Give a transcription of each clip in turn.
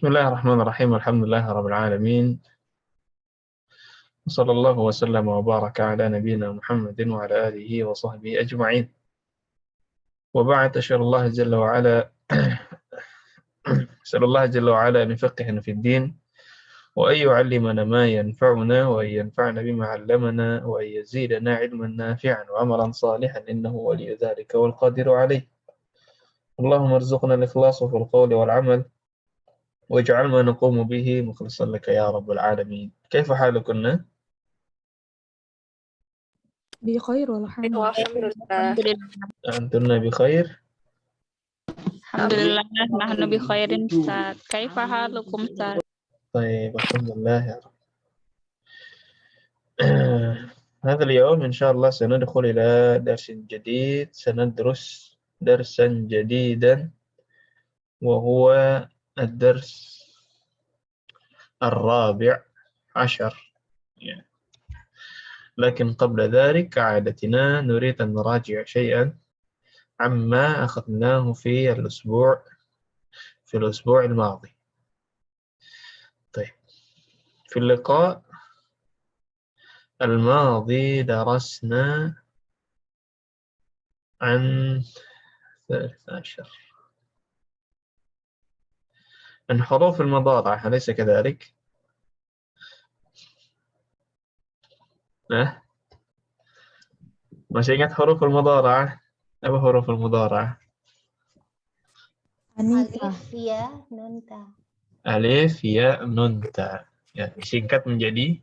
بسم الله الرحمن الرحيم الحمد لله رب العالمين وصلى الله وسلم وبارك على نبينا محمد وعلى آله وصحبه أجمعين وبعد أسأل الله جل وعلا أن يفقهنا في الدين وأن يعلمنا ما ينفعنا وأن ينفعنا بما علمنا وأن يزيدنا علما نافعا وعملا صالحا إنه ولي ذلك والقادر عليه. اللهم ارزقنا الإخلاص في القول والعمل واجعل ما نقوم به مخلصا لك يا رب العالمين. كيف حالكن؟ بخير والحمد لله. Alhamdulillah. أنتن بخير؟ Alhamdulillah, nahnu bi khairin Ustaz. Kaifa halukum Ustaz? طيب الحمد لله يا رب. هذا اليوم إن شاء الله سندخل إلى درس جديد، سندرس درسا جديدا وهو الدرس الرابع عشر. لكن قبل ذلك كعادتنا نريد أن نراجع شيئا عما أخذناه في الأسبوع الماضي. طيب، في اللقاء الماضي درسنا عن 13 عن حروف المضارعة، أليس كذلك؟ masih ingat huruf المضارعة؟ apa huruf المضارعة؟ Anita. Alif, ya, nun, ta. Alif, ya, nun, ta. Ya, disingkat menjadi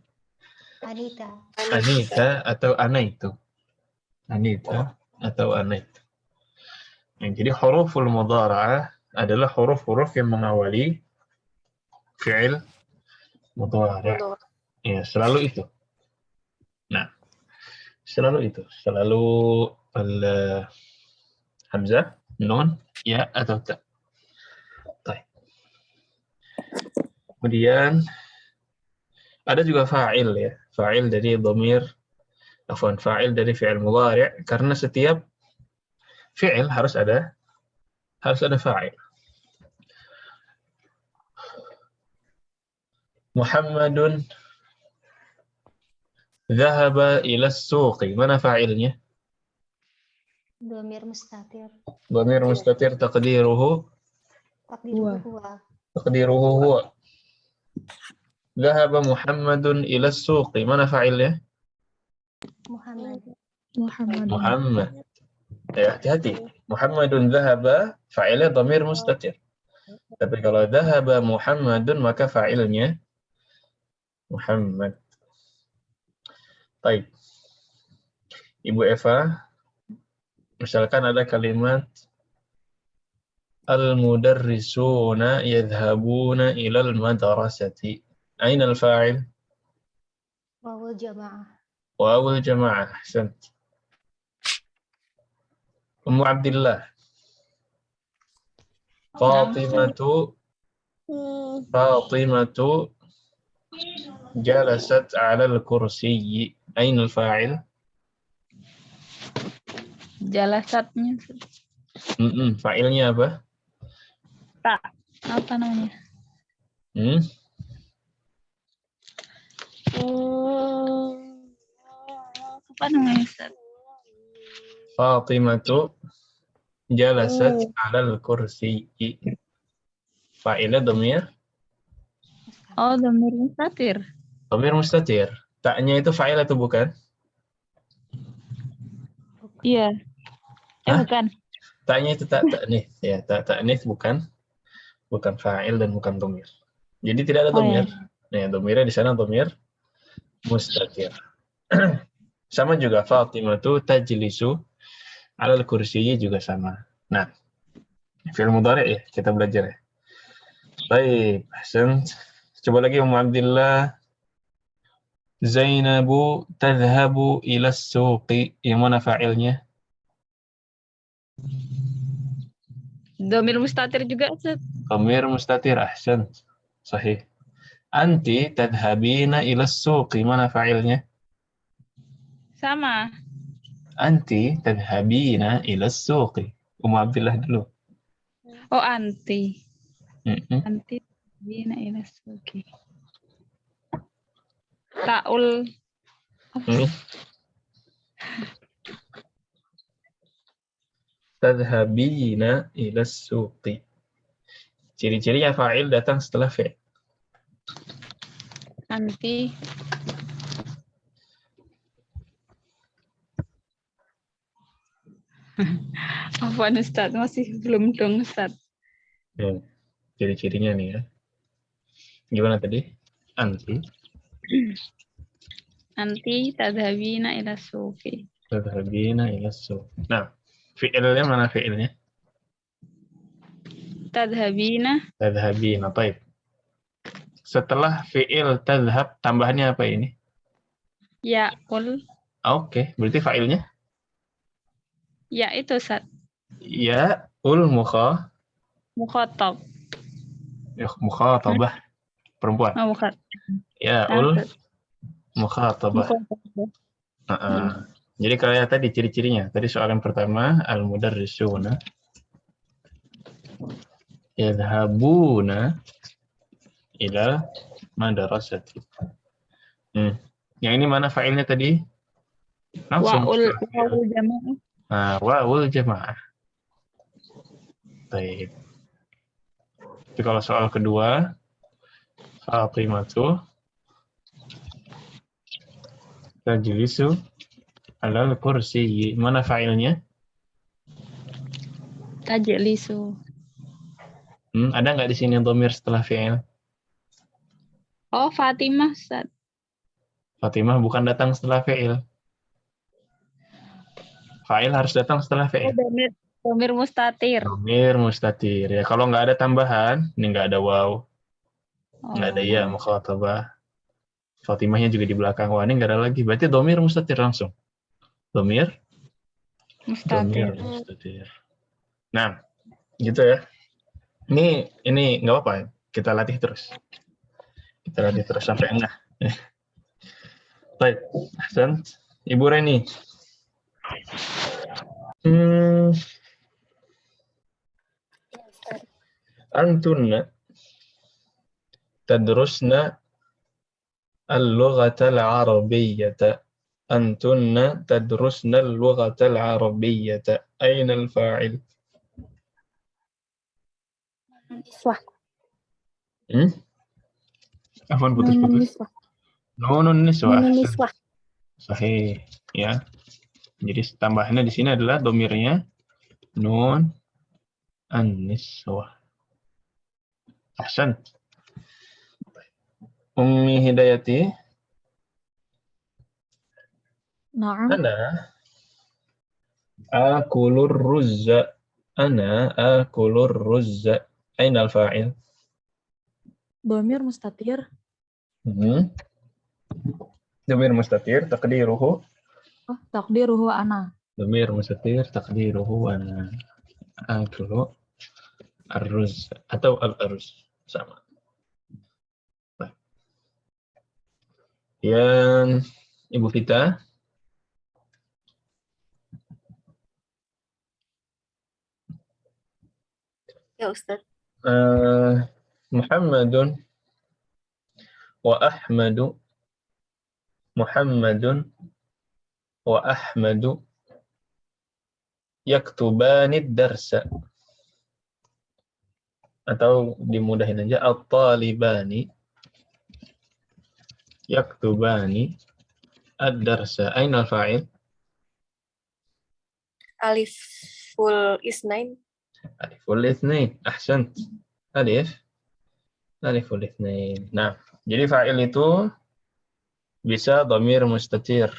Anita. Anita atau Anaitu. Anita atau Anaitu. Jadi huruful mudhara'ah adalah huruf-huruf yang mengawali fi'il mudhari'. Ya, selalu itu. Nah, selalu itu. Selalu hamzah, nun, ya atau ta. Baik. Kemudian ada juga fa'il ya. Fa'il dari fa'il dari fi'il mudhari' karena setiap fi'il harus ada fa'il. Muhammadun dhahaba ila suqi. Mana fa'ilnya? Dhamir mustatir. Dhamir mustatir taqdiruhu huwa. Dhahaba Muhammadun ila suqi. Mana fa'ilnya? Muhammad. Ya, hati-hati. Muhammadun dhahaba fa'ilnya dhamir mustatir. Tapi kalau dhahaba Muhammadun maka fa'ilnya Muhammad. Baik. Ibu Eva, misalkan ada kalimat al-mudarrisuna yadhhabuna ilal madrasati. Aina al-fa'il? Wawul jamaah. Wawul jamaah. Ahsant. Ummu Abdillah. Fatimatu jalasat 'ala al-kursiyyi. Aina al-fa'il? Jalasatnya. Fa'ilnya apa? Tak. Apa namanya? Apa namanya Ustaz? Fatimatu jalasat 'ala al-kursiyyi. Fa'ilnya dhamir? Oh, dhamir mustatir. Dhamir mustatir. Ta'nya itu fa'il atau bukan? Iya. Bukan. Ta'nya itu ta'nits ya. Ta'nits bukan fa'il dan bukan dhamir. Jadi tidak ada dhamir. Nah, dhamirnya di sana dhamir mustatir. Sama juga Fatimatu tajlisu 'alal kursiyyi juga sama. Nah, fi'il mudhari' ya, kita belajar ya. Baik, ahsan. Coba lagi Ummu Abdillah. Zainabu tadhhabu ila suqi. Yang mana fa'ilnya? Dhamir mustatir juga Ustaz. Dhamir mustatir, ahsan. Sahih. Anti tadhhabina ila suqi. Mana fa'ilnya? Sama. Anti tadhhabina ila suqi. Ummu Abdillah dulu. Oh, anti. Mm-mm. Anti. Bina ila suki. Taul. Hmm. Tadhabina ila suqi. Ciri-cirinya fa'il datang setelah fi'il. Anti. Apaan Ustaz? Masih belum dong Ustaz. Ya, ciri-cirinya nih ya. Gimana tadi? Anti. Anti tadhabina ila suki. Tadhabina ila suqi. Nah, fi'ilnya mana fi'ilnya? Tadhabina. Tadhabina, baik. Setelah fi'il tadhab, tambahannya apa ini? Ya'ul. Oke, berarti fa'ilnya? Ya itu Ustaz. Ya, Mukhatab. mukhatabah, perempuan. Oh, bukan. Ya, mukhatabah. Mukhatab. Jadi kalau ya tadi ciri-cirinya, tadi soalan pertama, al-mudarrisuna yadhabuna ila madrasati. Yang ini mana fa'ilnya tadi? Langsung. Wa'ul jamaah. Nah, wa'ul jamaah. Baik. Jadi kalau soal kedua, Fatimatu tajlisu alal kursi. Mana fa'ilnya? Tajlisu. Ada nggak di sini dhamir setelah fi'il? Oh, Fatimah Ustaz. Fatimah bukan datang setelah fi'il. Fa'il harus datang setelah Oh, fi'il. dhamir mustatir. Dhamir mustatir. Ya, kalau nggak ada tambahan, ini nggak ada waw, nggak ada ya mukhatabah. Fatimahnya juga di belakang. Wah, ini nggak ada lagi. Berarti dhamir mustatir langsung. Dhamir mustatir. Nah, gitu ya. Ini nggak apa-apa. Kita latih terus. Kita latih terus sampai enggak. Baik, Hasan. Ibu Reni. Antunna tadrusna al-lughata al-arabiyyata. Antunna tadrusna al-lughata al-arabiyyata. Aina al-fa'il? Niswah. Afwan, putus-putus. Nunun niswah. Nunun niswah. Sahih, ya. Jadi tambahannya di sini adalah domirnya nun an-niswah. Ahsan. Ummi Hidayati. Na'am. Ana akulur ruzza. Ana akulur ruzza. Aina al-fa'il? Dhamir mustatir. Dhamir mustatir taqdiruhu. Oh, taqdiruhu ana. Dhamir mustatir taqdiruhu ana akulu ar-ruzz atau al-aruz sama. Nah. Yang Ibu Vita. Ya Ustaz. Muhammadun wa Ahmadu. Muhammadun wa Ahmadu yaktubani darsa. Atau dimudahin aja at-talibani yaktubani ad-darsa. Aina al-fa'il? Aliful isnain. Aliful itsnain. Ahsant. Aliful itsnain. Nah, jadi fa'il itu bisa dhamir mustatir.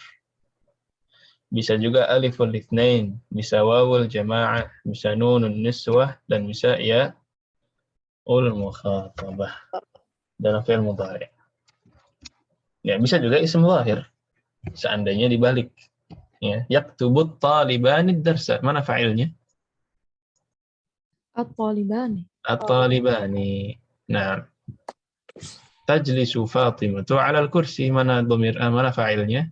Bisa juga aliful itsnain, bisa wawul jamaah, bisa nunun niswah, dan bisa ya ul mukhatabah dalam fi'il mudhari'. Ya, bisa juga ism zahir. Seandainya dibalik. Ya, yaktubut talibani darsa. Mana fa'ilnya? At-talibani. At-talibani. Nah, tajlisu Fatimatu 'ala al-kursi. Mana dhamir? Mana fa'ilnya?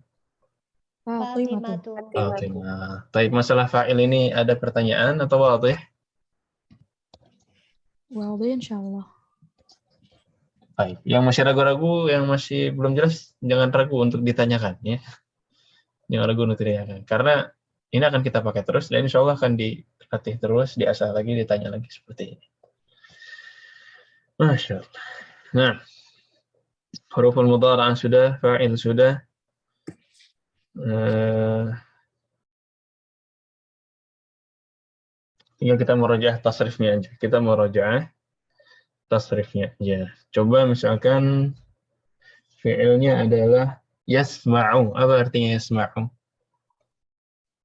Fatimatu. Fatimah. Baik, masalah fa'il ini ada pertanyaan atau wadih? Wadih insyaallah. Baik. Yang masih ragu-ragu, yang masih belum jelas, jangan ragu untuk ditanyakan ya. Jangan ragu untuk ditanyakan. Karena ini akan kita pakai terus dan insya Allah akan dilatih terus, diasah lagi, ditanya lagi seperti ini. Masya Allah. Nah, huruful mudhara'ah sudah, fa'il sudah. Tinggal kita merajah tasrifnya aja. Kita merajah tasrifnya aja. Coba misalkan fi'ilnya adalah yasma'u. Apa artinya yasma'u?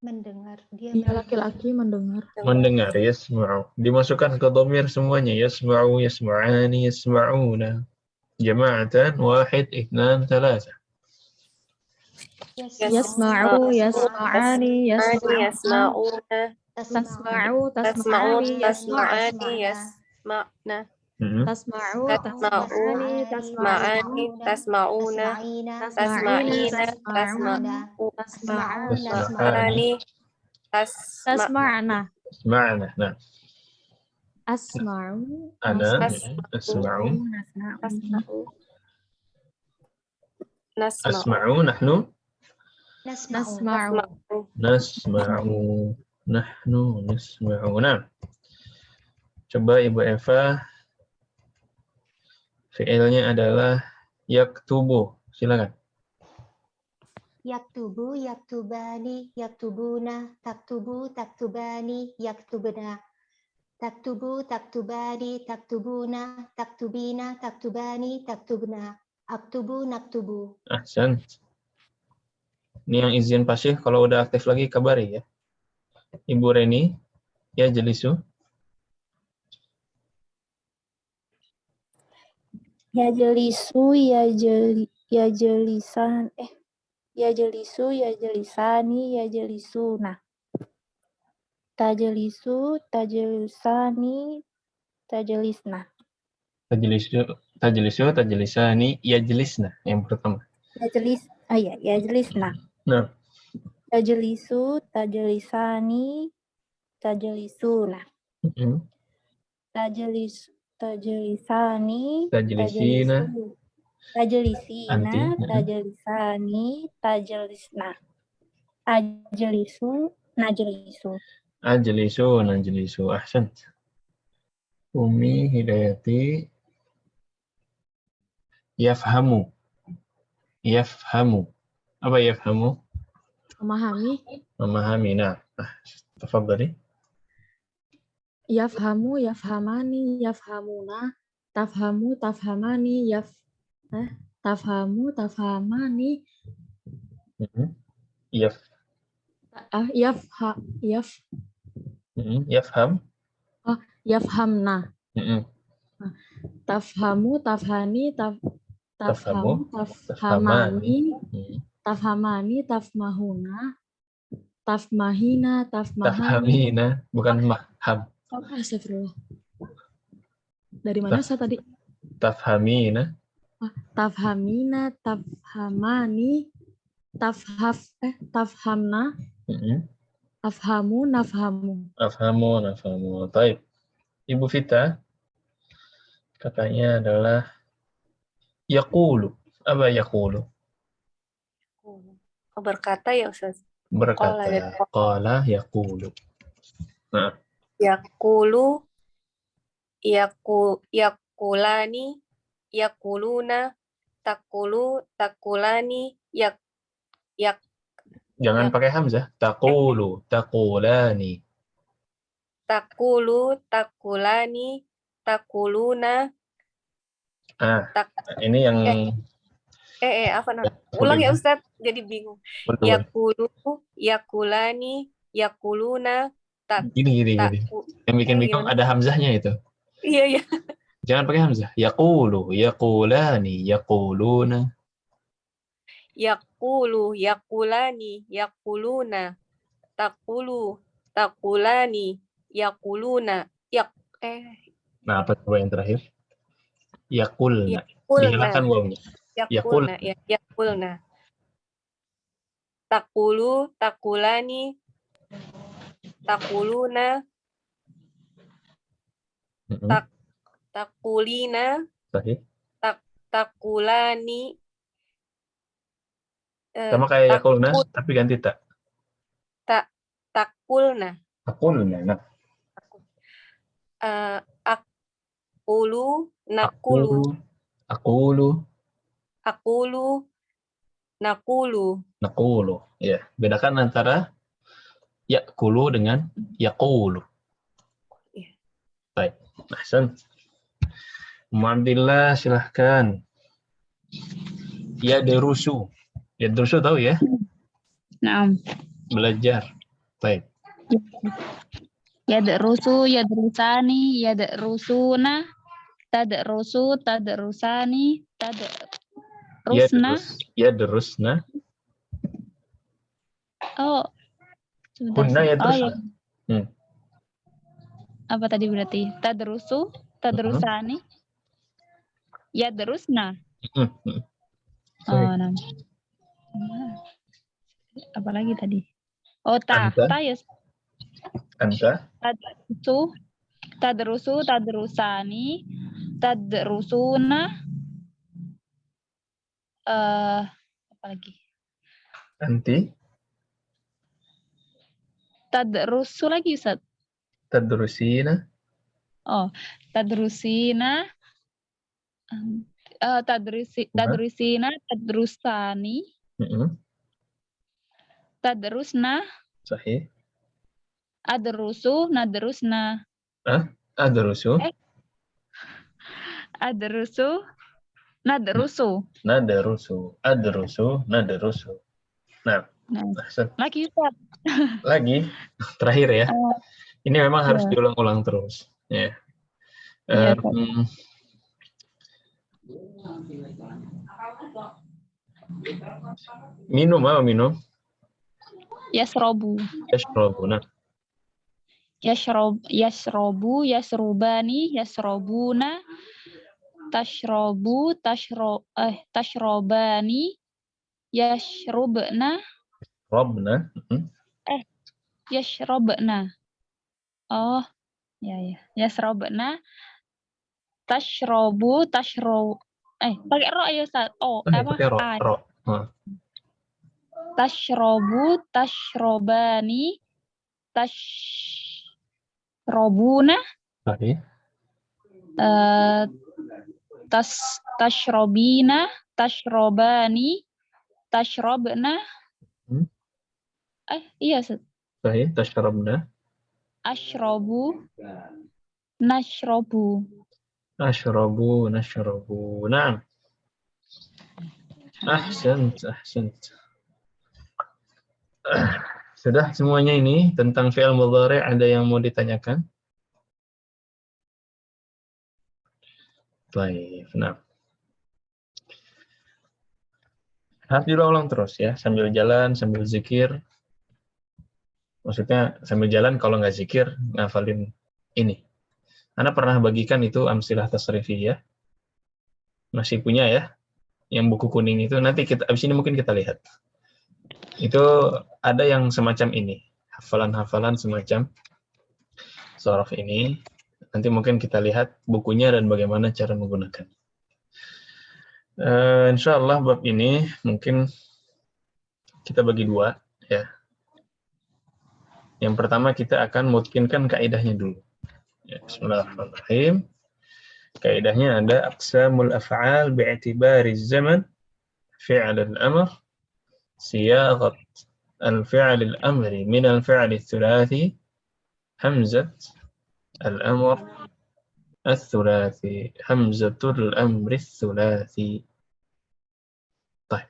Mendengar. Dia Dia laki-laki mendengar. Mendengar, yasma'u. Dimasukkan ke dhamir semuanya. Yasma'u, yasma'ani, yasma'una. Jama'atan, wahid, ithnan, thalatha. Yasma'u, yasma'ani, Yasma'una. tasma'u, Tasma'u. tasma'ani, Tasma'ani. Yasma'na. tasma'u, Tasma'u. tasma'ani, Tasma'ani. Tasma'una. tasma'ina, Tasma'ina. tasma'u, Tasma'ani. tasma'na, Ma'ana. Nah, asma'u, ana, Asma'u. asma'u. Nasma'u. Asma'u, nahnu. Nasma'u. Nasma'u. Nahnu, nasma'u. Nah, coba Ibu Eva. Fi'ilnya adalah yaktubu. Silakan. Yaktubu, yaktubani, yaktubuna, taktubu, taktubani, yaktubna. Taktubu, taktubani, taktubuna, taktubina, taktubani, taktubna. Aktubu, naktubu. Ahsan. Ini yang izin pasif, kalau udah aktif lagi kabari ya. Ibu Reni, ya jelisu. Ya jelisu, ya jelisan, ya jelisu, ya jelisani, ya jelisuna. Tajelisu, tajelisani, tajelisna. Tajelisu, tajelisani, ya jelisna. Yang pertama. Ya jelisna. Nah, Tajelisu, tajelisani, tajelisuna. Tajelisani, Tajelisina. tajelisina, Anti. tajelisani, tajelisna. Ajelisu, najelisu. Ajelisu, najelisu. Ahsan. Umi Hidayati. Yafhamu. Yafhamu. Apa yafhamu? memahami, Memahami. Nah, tafadhali. yafhamu, yafhamani, yafhamuna, tafhamu, tafhamani, tafhamu, tafhamani, Yafham. yafhamna, tafhamu, tafhani, tafhamu, tafhamani, tafhamani, tafmahuna, tafmahina, tafmahani. Tafhamina, bukan maham. Astagfirullah. Dari mana saya tadi? Tafhamina. Tafhamina, tafhamani, tafhamna, afhamu, nafhamu. Afhamu, nafhamu. Taib. Ibu Vita, katanya adalah yaqulu. Apa yaqulu? Berkata ya Ustaz. Berkata. Qala yaqulu. Nah. Yaqulu, yakulani, yakuluna, takulu, takulani, Jangan pakai hamzah. Taqulu, taqulani. Takulu, takulani, takuluna. Ini yang Apa namanya? Ulang ya Ustaz, jadi bingung. Yakulu, yakulani, yakuluna. Gini. Yang bikin bingung ada hamzahnya itu. Iya. Jangan pakai hamzah. Yaqulu, yaqulani, yaquluna. Yaqulu, yakulani, yakuluna. Takulu, takulani, yakuluna. Nah, apa coba yang terakhir? Yaqulna. Dihilangkan wawnya. Yaqulna. Yaqulna. Takulu, takulani, takuluna. Takulina. Sahih. takulani. Sama kayak yakulna, tapi ganti tak. Takulna. Akulna. Nah. Akulu, nakulu. Akulu, nakulu. Nakulu. Ya, bedakan antara yakulu dengan yakulu. Ya. Baik. Ahsan. Muhammadillah, silahkan. Ya derusu. Ya derusu tahu ya? Naam. Belajar. Baik. Yadrusu, yadrusani, yadrusuna, tadrusu, tadrusani, tadrusna. Ya derusna. Oh, sebentar. Kunna ya Oh, ya. Apa tadi berarti? Tadrusu, tadrusani, yadrusna. Oh, nah. Apa lagi tadi? Oh, Anta. ya. Anta. Tadrusu, tadrusani, tadrusuna. Apa lagi? Anti. Tadrusu lagi, Ustaz. Tadrusina. Oh, tadrusina. Tadrusina, tadrusani. Tadrusna. Sahih. Adrusu, nadrusna. Adrusu. Adrusu, nadrusu. Adrusu. Nah, Lagi, Ustaz. Lagi. Terakhir ya. Ini memang harus diulang-ulang terus. Ya. Minum apa minum? Yasrobu. Nah. Yasrobu, yasrubani, yasrobuna, tashrobani, yashrubna. Robna. Yashrobna. Oh, ya. Yasrobna, tashrobu, pakai ro ya, Ustaz. Oh, apa? Pakai ro. Tashrobu, tashrobani, tashrobuna. Sahih. Tashrobina, tashrobani, tashrobna. Iya, Ustaz. Sahih, tashrabna. Ashrobu, nashrobu. Ashrobu. Naam. Ahsant. Sudah semuanya ini tentang fi'il mudhari', ada yang mau ditanyakan? Baik, nah. Harus diulang terus ya, sambil jalan, sambil zikir. Maksudnya sambil jalan kalau nggak zikir, ngafalin ini. Anda pernah bagikan itu amsilah tasrifiyah. Masih punya ya, yang buku kuning itu. Nanti abis ini mungkin kita lihat. Itu ada yang semacam ini. Hafalan-hafalan semacam sorof ini. Nanti mungkin kita lihat bukunya dan bagaimana cara menggunakan. Insya Allah bab ini mungkin kita bagi dua ya. Yang pertama kita akan mungkinkan kaidahnya dulu. Ya, bismillahirrahmanirrahim. Kaidahnya ada aqsamul af'al bi'tibari zaman, fi'l al-amr, siyaghat al-fi'l al-amri min al-fi'l al-thulathi, hamzat al-amr al-thulathi, hamzatul amri al-thulathi. Baik.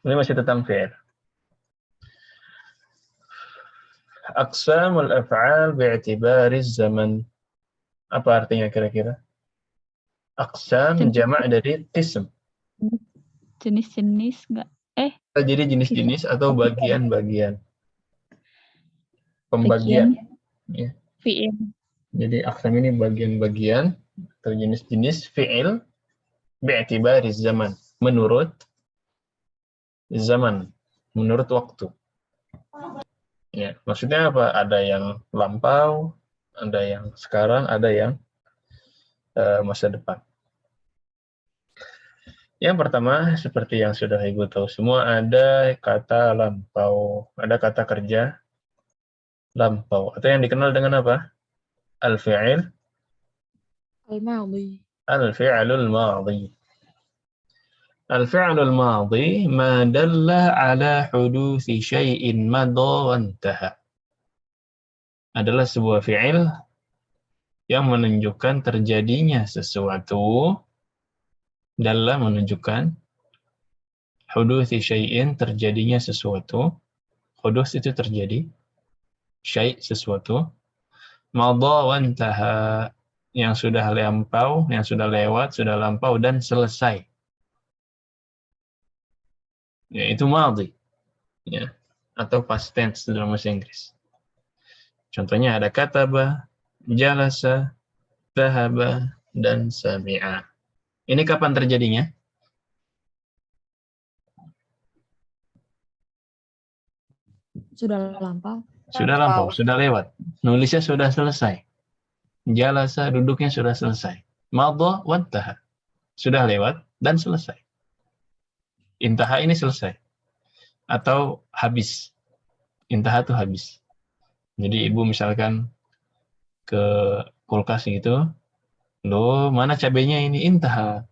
Ini masih tentang fi'il. Aqsamul af'al bi'tibari zaman. Apa artinya kira-kira? Aqsam jamak dari qism. Jenis-jenis enggak? Jadi jenis-jenis atau bagian-bagian. Pembagian. Ya. Fi'il. Jadi aqsam ini bagian-bagian atau jenis-jenis fi'il bi'tibari zaman. Menurut zaman. Menurut waktu. Ya, maksudnya apa? Ada yang lampau, ada yang sekarang, ada yang masa depan. Yang pertama, seperti yang sudah Ibu tahu semua, ada kata lampau, ada kata kerja lampau, atau yang dikenal dengan apa? Al-fi'il, Al-madhi. al-fi'lul madhi. Al-fi'lul madhi ma dalla ala hudusi syai'in madha wa intaha. Adalah sebuah fi'il yang menunjukkan terjadinya sesuatu, dalla menunjukkan hudusi syai'in, terjadinya sesuatu. Hudus itu terjadi, syai' sesuatu, madha wa intaha, yang sudah lampau, yang sudah lewat, sudah lampau dan selesai. Yaitu madhi, ya, atau past tense dalam bahasa Inggris. Contohnya ada kataba, jalasa, dhahaba, dan sami'a. Ini kapan terjadinya? Sudah lampau. Sudah lampau, sudah lewat. Nulisnya sudah selesai. Jalasa, duduknya sudah selesai. Madha wantaha, sudah lewat dan selesai. Intaha ini selesai. Atau habis. Intaha itu habis. Jadi ibu misalkan ke kulkas gitu, loh mana cabenya ini? Intaha.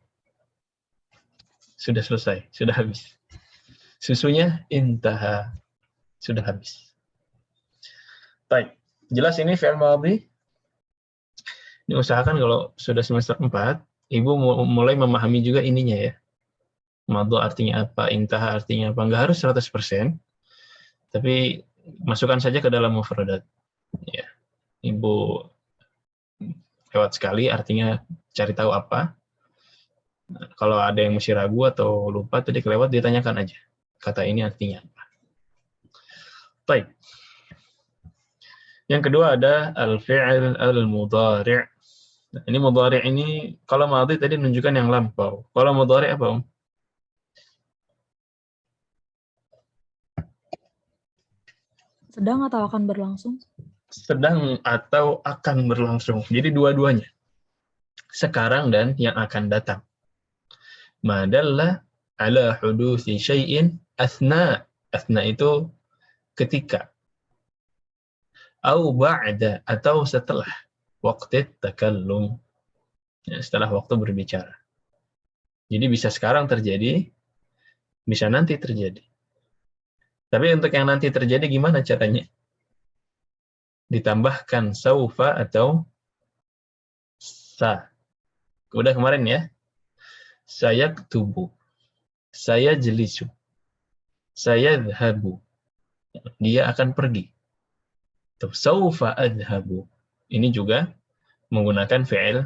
Sudah selesai, sudah habis. Susunya intaha, sudah habis. Baik, jelas ini fi'il madhi. Diusahakan kalau sudah semester 4, ibu mulai memahami juga ininya ya. Madha artinya apa, intaha artinya apa. Enggak harus 100%, tapi masukkan saja ke dalam mufradat. Ya. Ibu lewat sekali, artinya cari tahu apa. Nah, kalau ada yang masih ragu atau lupa tadi kelewat, ditanyakan aja. Kata ini artinya apa. Baik. Yang kedua ada al-fi'il al-mudhari'. Nah, ini mudhari' ini, kalau madhi tadi menunjukkan yang lampau. Kalau mudhari' apa, Om? Sedang atau akan berlangsung? Sedang atau akan berlangsung. Jadi dua-duanya. Sekarang dan yang akan datang. Madalla ala hudusi syai'in athna. Athna itu ketika. Au ba'da, atau setelah. Waqti takallum. Ya, setelah waktu berbicara. Jadi bisa sekarang terjadi, bisa nanti terjadi. Tapi untuk yang nanti terjadi gimana caranya? Ditambahkan saufa atau sa. Udah kemarin ya. Saya ketubu. Saya jelisu. Saya dhahabu. Dia akan pergi. Saufa adhabu. Ini juga menggunakan fi'il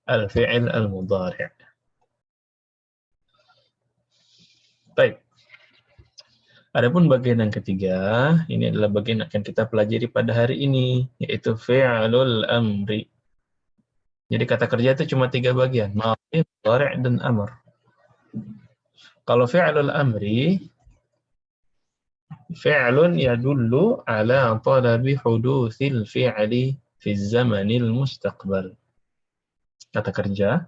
al-fi'il al-mudhari'. Baik. Adapun bagian yang ketiga, ini adalah bagian yang akan kita pelajari pada hari ini, yaitu fi'lul amri. Jadi kata kerja itu cuma 3 bagian, madhi, mudhari', dan amr. Kalau fi'lul amri, fi'lun yadullu ala talabi hudutsil fi'li fi zamanil mustaqbal. Kata kerja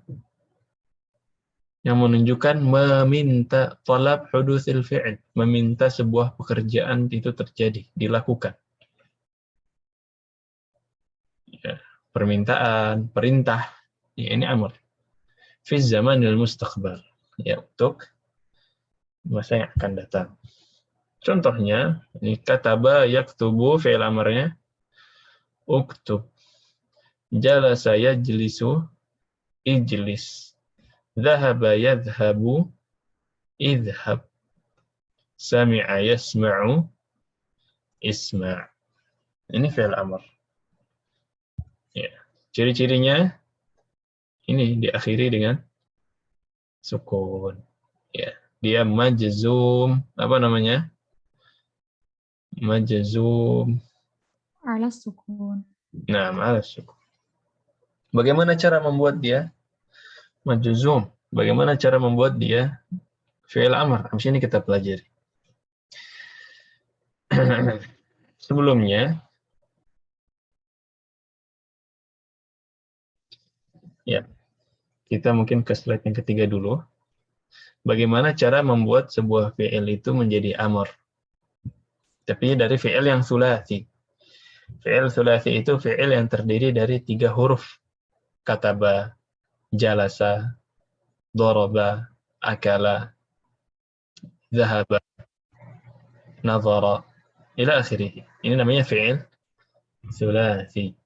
yang menunjukkan meminta talab hudutsil fi'l, meminta sebuah pekerjaan itu terjadi, dilakukan. Ya, permintaan, perintah, ya ini amr. Fi zamanil mustaqbal, ya untuk masa yang akan datang. Contohnya, ini kataba yaktubu, fi'il amarnya uktub. Jalasa yajlisu, ijlis. Dhahaba yadhabu, idhab. Sami'a yasma'u, isma'. Ini fi'il amr. Ya. Ciri-cirinya ini diakhiri dengan sukun. Ya. Dia majzum, apa namanya? Majzum. Ala sukun. Nah, malas sukun. Bagaimana cara membuat dia majzum? Bagaimana cara membuat dia fi'il amr? Habis ini kita pelajari. Sebelumnya, ya, kita mungkin ke slide yang ketiga dulu. Bagaimana cara membuat sebuah fi'il itu menjadi amr? Tapi dari fi'il yang sulasi. Fi'il sulasi itu fi'il yang terdiri dari 3 huruf. Kataba, jalasa, daraba, akala, zahaba, nazara, ila akhirih. Ini namanya fi'il sulasi.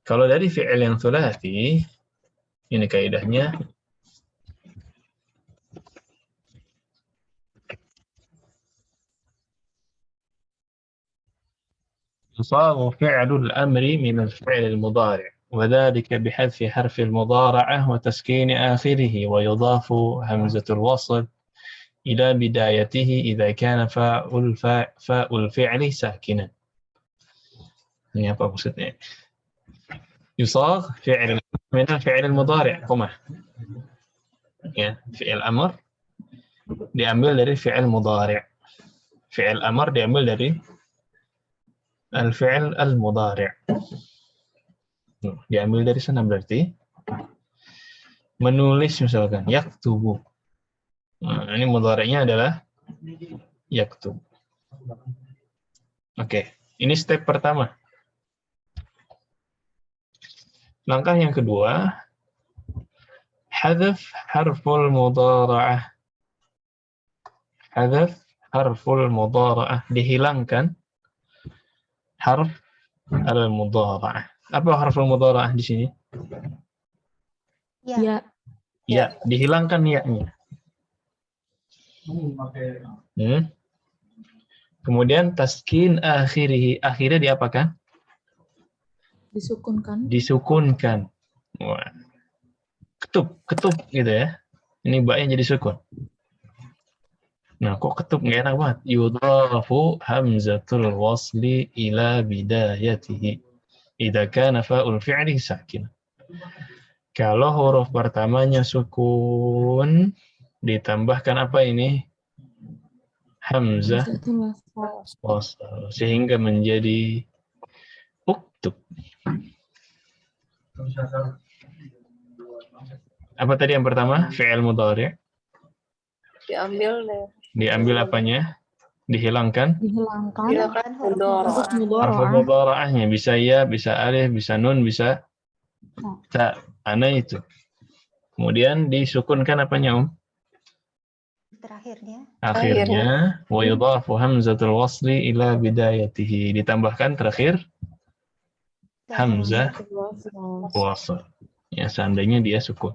Kalau dari fi'il yang sulasi, ini kaidahnya, يصاغ فعل الأمر من الفعل المضارع وذلك بحذف حرف المضارعة وتسكين آخره ويضاف همزة الوصل إلى بدايته إذا كان فاء الفعل ساكنا. Ini apa maksudnya? Yusagh fi'il min al-fi'il al-mudhari', ya, fi'il amr diambil dari fi'il mudhari'. Fi'il amr diambil dari al-fi'il al-mudhari'. Diambil dari sana berarti menulis misalkan yaktubu. Nah, ini mudhari'nya adalah yaktub. Oke, ini step pertama. Langkah yang kedua, hadaf harful mudhara'ah. Hadaf harful mudhara'ah, dihilangkan harf al-mudhara'ah. Apa harful mudhara'ah di sini? Ya. Ya, dihilangkan ya-nya. Kemudian taskin akhirih, akhirnya diapakan? Disukunkan. Disukunkan. Wah. Ketup gitu ya. Ini baknya jadi sukun. Nah, kok ketup nggak enak banget. Yudhafu hamzatul wasli ila bidayatihi idza kana fa'ul fi'li sakin. Kalau huruf pertamanya sukun, ditambahkan apa ini? Hamzah wasl, sehingga menjadi uktub. Apa tadi yang pertama? Fi'il mudhari'. Diambil apanya? Dihilangkan. Hilangkan Harfu mudhara'ahnya bisa ya, bisa alif, bisa nun, bisa ta. Ana itu. Kemudian disukunkan apanya, Akhirnya wa yudhafu hamzatul wasli ila bidayatihi. Ditambahkan terakhir hamzah wasl. Ya, seandainya dia sukun.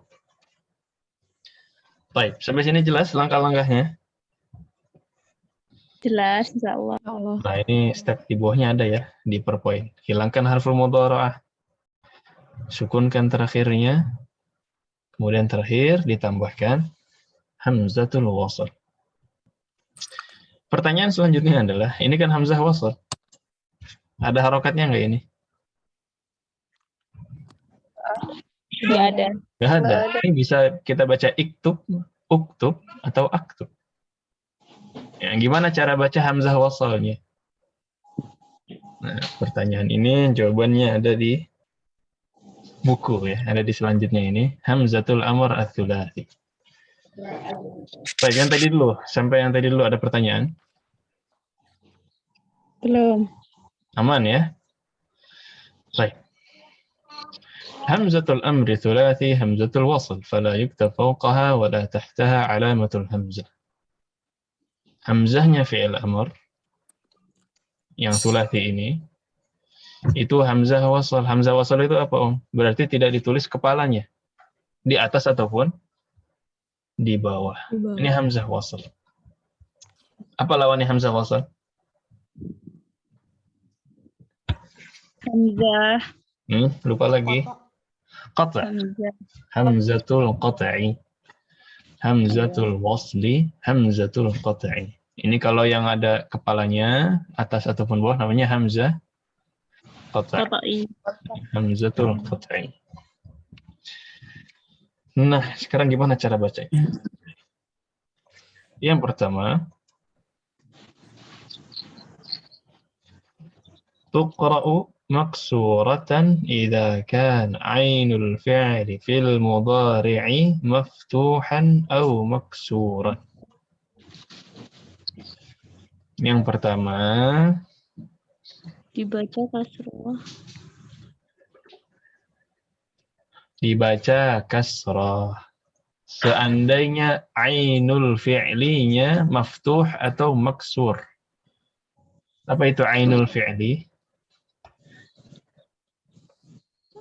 Baik, sampai sini jelas langkah-langkahnya? Jelas, insyaallah. Nah, ini step di bawahnya ada ya, di per poin. Hilangkan harful mudhara'ah. Sukunkan terakhirnya. Kemudian terakhir ditambahkan hamzatul wasl. Pertanyaan selanjutnya adalah, ini kan hamzah wasl. Ada harokatnya nggak ini? Tidak ada. Nggak ada. Ini bisa kita baca iktub, uktub, atau aktub. Ya, gimana cara baca hamzah wasalnya? Nah, pertanyaan ini jawabannya ada di buku ya, ada di selanjutnya ini. Hamzatul amr ats-tsulats. Baik, yang tadi dulu. Sampai yang tadi dulu ada pertanyaan? Belum. Aman ya? Baik. Hamzatul amri thulathi hamzatul wasl, fala yuktab fawqaha wa la tahtaha alamatul hamzah. Hamzahnya fi'il amr yang thulathi ini itu hamzah wasl. Hamzah wasl itu apa, Berarti tidak ditulis kepalanya di atas ataupun di bawah. Ini hamzah wasl. Apa lawannya hamzah wasl? Hamzah. Lupa lagi. Qata'. Hamzatul qat'i. Hamzatul wasli, hamzatul qat'i. Ini kalau yang ada kepalanya atas ataupun bawah namanya hamzah qat'i. Hamzatul qat'i. Nah, sekarang gimana cara bacanya? Yang pertama, tuqra'u مكسورة إذا كان عين الفعل في المضارع مفتوحا أو مكسورا. Yang pertama, Dibaca kasroh. dibaca kasrah. Seandainya ainul fi'linya maftuh atau maksur. Apa itu ainul fi'li?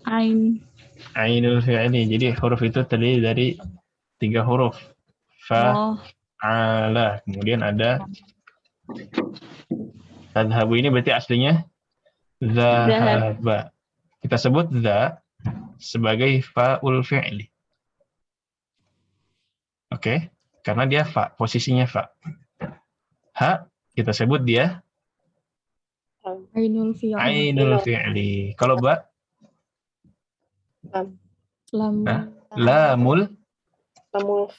Ain. Ainul fi'li. Jadi huruf itu terdiri dari 3 huruf. Fa, Oh. ala. Kemudian ada tadhabu, ini berarti aslinya zahaba. Kita sebut za sebagai fa'ul fi'li. Oke? Karena dia fa, posisinya fa. Ha, kita sebut dia Ainul fi'il. ainul fi'li. Kalau ba, Lam. nah, lamul lamul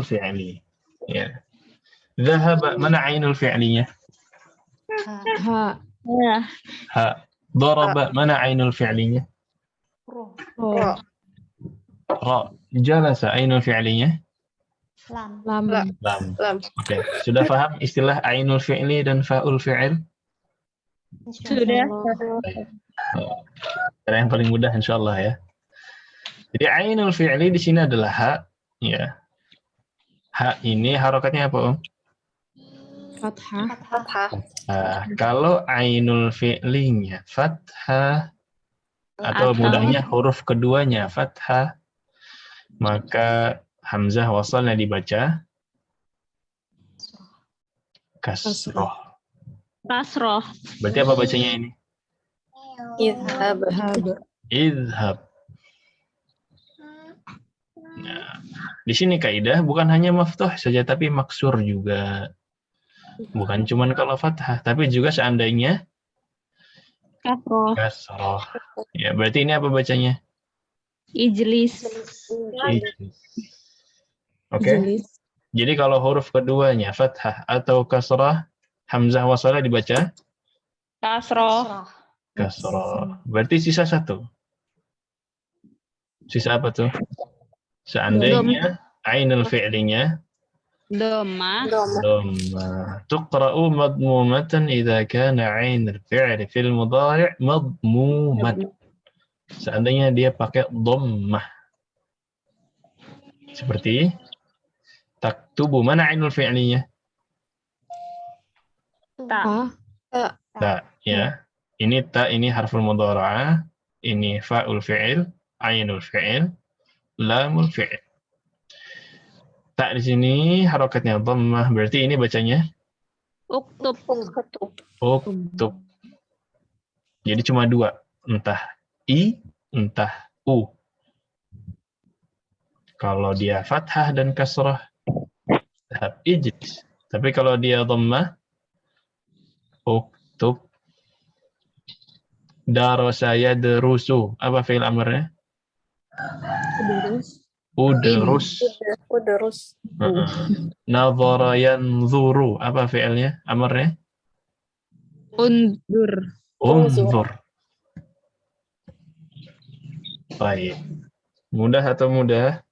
fi'li. Ya. Zahaba, mana ainul fi'linya? Ha. Ya. Ha. Daraba, mana ainul fi'linya? Ro. Ra. Jalasa, ainul fi'linya? Lam. Lam. Lam. Oke. Sudah paham istilah ainul fi'li dan fa'ul fi'il? Sudah. Cara yang paling mudah insyaallah ya. Jadi ainul fi'li di sini adalah ha, ya. Ha ini harokatnya apa, Om? Fathah. Nah, kalau ainul fi'linya fathah atau Atau- mudahnya huruf keduanya fathah, maka hamzah wasalnya dibaca kasroh. Kasroh. Berarti apa bacanya ini? Idhab. Idhab. Nah, di sini kaidah bukan hanya maftuh saja tapi maksur juga. Bukan cuma kalau fathah, tapi juga seandainya Kasroh. kasroh. Ya, berarti ini apa bacanya? Ijlis. Oke. Jelis. Jadi kalau huruf keduanya fathah atau kasrah, hamzah wasalah dibaca Kasroh. kasrah. Berarti sisa satu. Sisa apa tuh? Seandainya ainul fi'linya Doma. dhamma. Tuqra'u madmumatan idza kana ainul fi'li fil mudhari' madmuman. Seandainya dia pakai dhammah. Seperti taktubu, mana ainul fi'linya? Ta. Ta, ya. Ini ta, ini harful mudhara'ah, ini fa'ul fi'il, ainul fi'il, lamul fi'il. Ta di sini harokatnya dhammah, berarti ini bacanya Uktub. uktub. Jadi cuma dua, entah i, entah u. Kalau dia fathah dan kasrah, tahap ijlis. Tapi kalau dia dhammah, uktub. Darasa yadrusu. Apa fi'il amrnya? Udrus. Udrus. Nadhara yanzuru. Apa fi'ilnya? Amrnya? Undur. Unzur. Baik. Mudah atau mudah?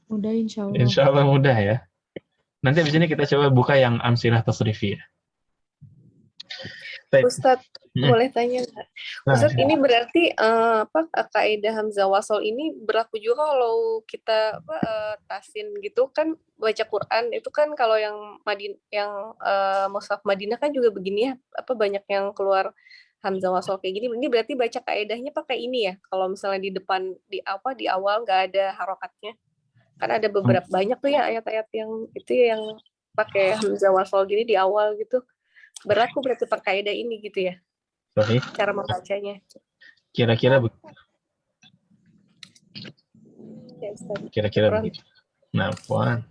Mudah insya Allah. Insya Allah mudah ya. Nanti di sini kita coba buka yang amsilah tasrifiyah. Baik. Ustadz, boleh tanya nggak? Nah, Ustadz, ini berarti kaidah hamzah wasol ini berlaku juga kalau kita tasin gitu kan, baca Quran itu kan, kalau yang mushaf Madinah kan juga begini ya, banyak yang keluar hamzah wasol kayak gini. Ini berarti baca kaidahnya pakai ini ya, kalau misalnya di depan di awal nggak ada harokatnya, kan ada beberapa banyak tuh ya ayat-ayat yang itu yang pakai hamzah wasol gini di awal gitu. Berlaku berarti per kaidah ini gitu ya, Sorry. cara membacanya. Kira-kira begitu. Ya, Ustaz. Kira-kira begitu. Nah, Puan.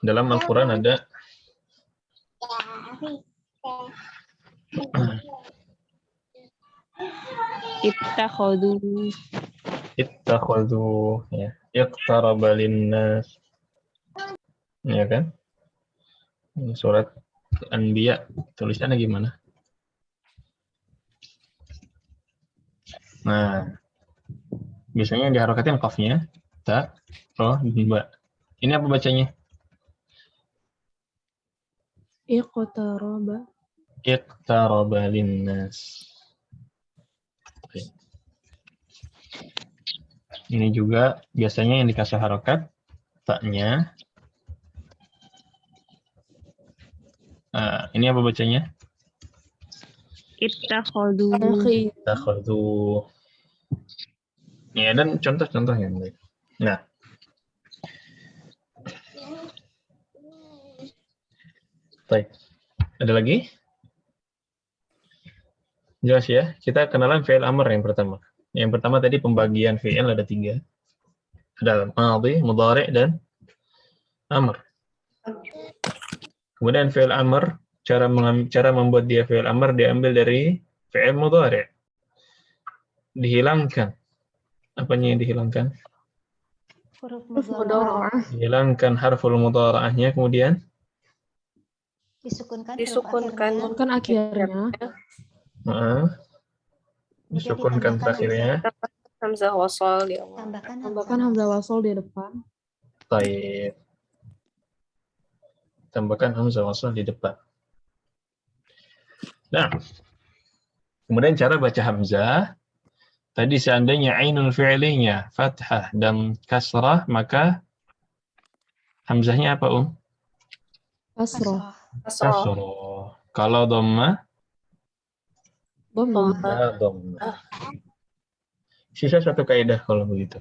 Dalam Al-Quran ada ittakhadhu, ya, iqtaraba linnas. Ya kan? Surat Anbiya tulisannya gimana? Nah, biasanya diharokatin qafnya, ta, ro, ba. Ini apa bacanya? Iqtaraba. Iqtaraba linnas. Ini juga biasanya yang dikasih harokat, taknya. Ini apa bacanya? Ittakhadhu. Akhi. Takhadhu. Ya, dan contoh-contoh yang lain. Nah, baik. Ada lagi? Jelas ya? Kita kenalan fi'il amr yang pertama. Yang pertama tadi pembagian fi'il ada 3. Ada madhi, mudhari, dan amr. Kemudian fi'il amr, cara membuat dia fi'il amr diambil dari fi'il mudhari. Dihilangkan. Apanya yang dihilangkan? Huruf Mudhara'ah. Dihilangkan harful mudhara'ahnya, kemudian Disukunkan. Disukunkan. Kan akhirnya. Disukunkan terakhirnya. Hamzah wasal di awal. Tambahkan hamzah wasal di depan. Baik. Tambahkan hamzah wasal di depan. Nah, kemudian cara baca hamzah. Tadi seandainya ainul fi'linya fathah dan kasrah, maka hamzahnya apa, Kasrah. Kasrah. Kalau dhammah, Dhammah. dhammah. Sisa satu kaidah kalau begitu.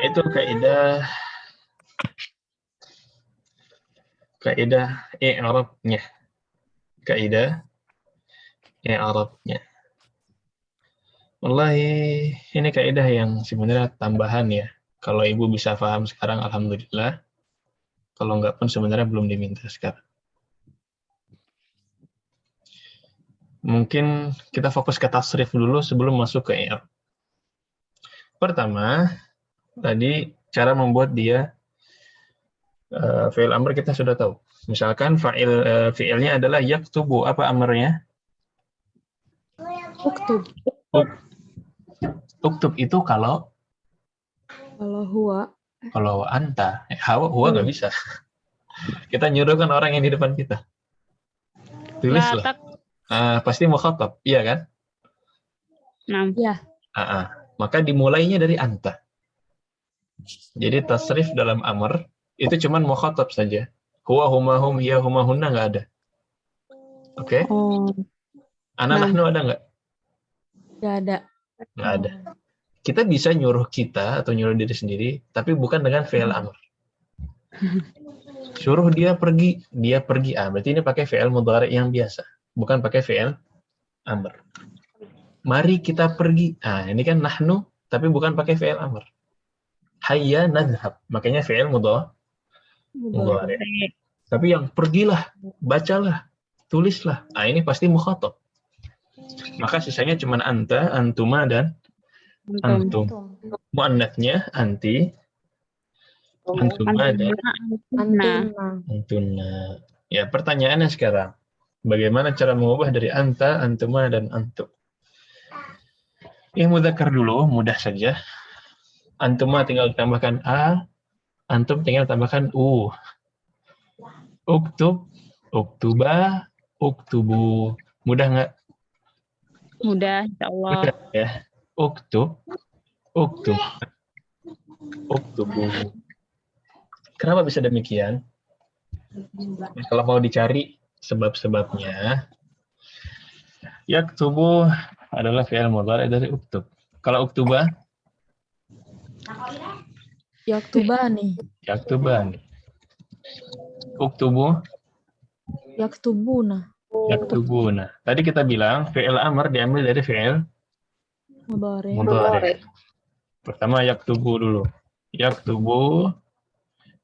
Itu kaidah i'rabnya. Kaidah i'rabnya. Wallahi, ini kaidah yang sebenarnya tambahan ya. Kalau ibu bisa paham sekarang, alhamdulillah. Kalau enggak pun sebenarnya belum diminta sekarang. Mungkin kita fokus ke tasrif dulu sebelum masuk ke i'rab. Pertama, tadi cara membuat dia fi'il amr kita sudah tahu. Misalkan fi'ilnya adalah yaktubu, apa amrnya? Uktub. Uktub itu kalau Huwa. kalau anta, huwa nggak bisa. Kita nyuruhkan orang yang di depan kita. Tulislah. Pasti mukhatab, iya kan? Ya. Maka dimulainya dari anta. Jadi tasrif dalam amr itu cuman mukhatab saja. Huwa, huma, hum, hiya, huma, hunna nggak ada. Oke? Ana, nahnu ada nggak? Nggak ada. Nggak ada. Kita bisa nyuruh kita atau nyuruh diri sendiri, tapi bukan dengan fi'il amr. Suruh dia pergi. Berarti ini pakai fi'il mudhari yang biasa, bukan pakai fi'il amr. Mari kita pergi. Ini kan nahnu, tapi bukan pakai fi'il amr. Hayya nadhhab, makanya fi'il mudhari. Tapi yang pergilah, bacalah, tulislah. Ini pasti mukhatab. Maka sisanya cuma anta, antuma, dan antum. Muannatnya anti, antuma, dan antunna. Ya, pertanyaannya sekarang, bagaimana cara mengubah dari anta, antuma, dan antum? Yang mudzakkar dulu, mudah saja. Antuma tinggal tambahkan a, antum tinggal tambahkan u. Uktub, uktuba, uktubu. Mudah nggak? Mudah, insyaallah. Mudah ya. Uktub, uktub, uktubu. Kenapa bisa demikian? Kalau mau dicari sebab-sebabnya, yaktubu adalah fi'il mudhari dari uktub. Kalau uktuba? Yaktubani. Yaktubani. Uktubu? Yaktubuna. Yaktubuna. Tadi kita bilang fi'il amr diambil dari fi'il mudhari. Pertama yaktubu dulu. Yaktubu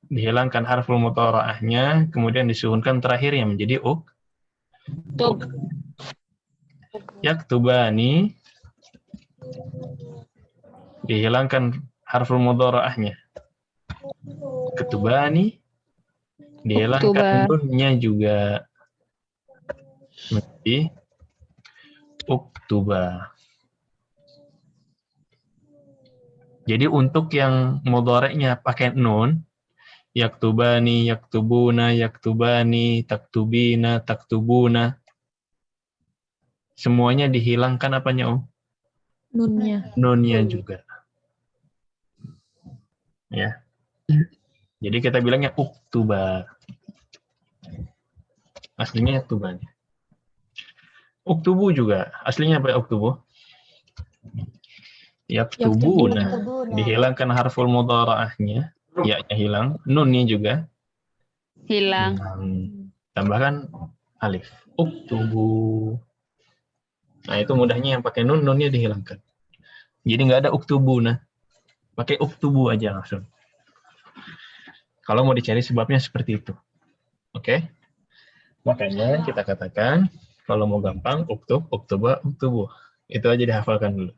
dihilangkan harful mudhara'ahnya, kemudian disukunkan terakhirnya menjadi Tub. Yaktubani dihilangkan harful mudhara'ahnya. Ketubani dihilangkan nunnya juga menjadi uktuba. Jadi untuk yang mudhari'nya pakai nun, yaktubani, yaktubuna, yaktubani, taktubina, taktubuna, semuanya dihilangkan apanya, Om? Nunnya. Nunnya juga. Ya. Jadi kita bilangnya uktuba. Aslinya yaktubani. Uktubu juga. Aslinya apa ya uktubu? Yaktubuna. Dihilangkan harful mudhara'ahnya. Ya-nya hilang. Nunnya juga Hilang. Tambahkan alif. Uktubu. Nah, itu mudahnya yang pakai nun, nunnya dihilangkan. Jadi nggak ada uktubuna. Pakai uktubu aja langsung. Kalau mau dicari sebabnya seperti itu. Oke? Makanya kita katakan, kalau mau gampang, uktub, uktuba, uktubu. Itu aja dihafalkan dulu.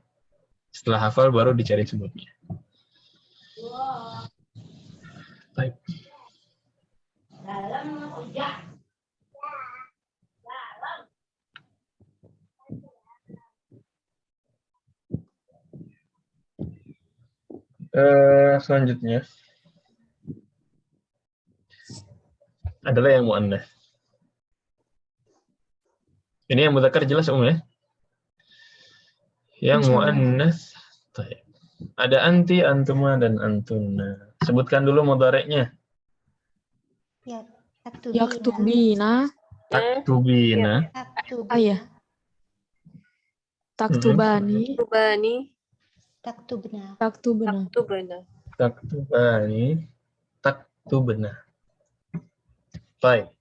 Setelah hafal, baru dicari sebabnya. Baik. Selanjutnya adalah yang mu'annas. Ini yang mudzakkar jelas ya? Yang mu'annas. Ada anti, antuma, dan antuna. Sebutkan dulu mudhari'nya. Yaktubina. Taktubina. Ya. Taktubani. Taktubani. Taktubna. Taktubna. Taktubani. Taktubna. Baik.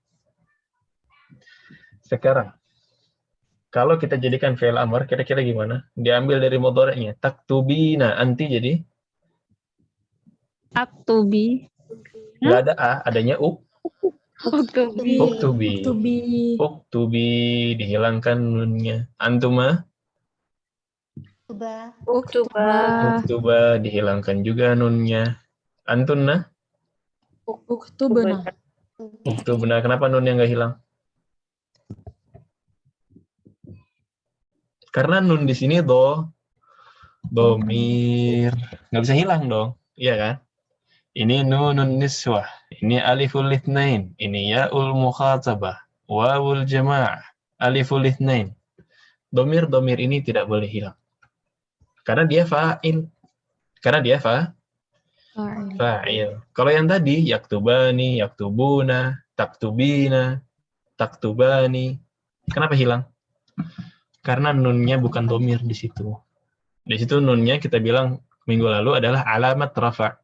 Sekarang, kalau kita jadikan fi'il amr, kira-kira gimana? Diambil dari mudhari'nya. Taktubina. Anti jadi? Aktubi. Nggak ada A, adanya uk. Uktubi. Uktubi. Uktubi. Uktubi. Dihilangkan nunnya. Antuma? Uktuba. Uktuba. Dihilangkan juga nunnya. Antunna? Uktubna. Uktubna. Kenapa nunnya nggak hilang? Karena nun di sini domir. Nggak bisa hilang dong. Iya kan? Ini nunun niswah. Ini aliful itsnain. Ini ya'ul mukhatabah. Wawul jama'ah. Aliful itsnain. Domir ini tidak boleh hilang. Karena dia fa'il. Fa'il. Kalau yang tadi, yaktubani, yaktubuna, taktubina, taktubani. Kenapa hilang? Karena nunnya bukan domir di situ. Di situ nunnya kita bilang minggu lalu adalah alamat rafa'.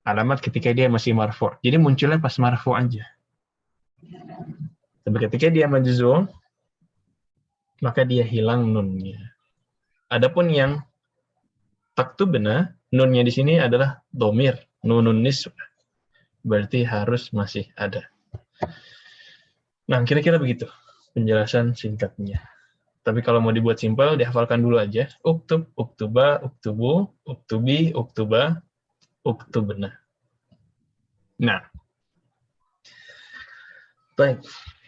Alamat ketika dia masih marfu'. Jadi munculnya pas marfu' aja. Tapi ketika dia majzum, maka dia hilang nunnya. Adapun yang taktubna, nunnya di sini adalah domir, nunun niswah. Berarti harus masih ada. Nah, kira-kira begitu penjelasan singkatnya. Tapi kalau mau dibuat simpel, dihafalkan dulu aja. Uktub, uktuba, uktubu, uktubi, uktuba, uktubna. Nah. Baik.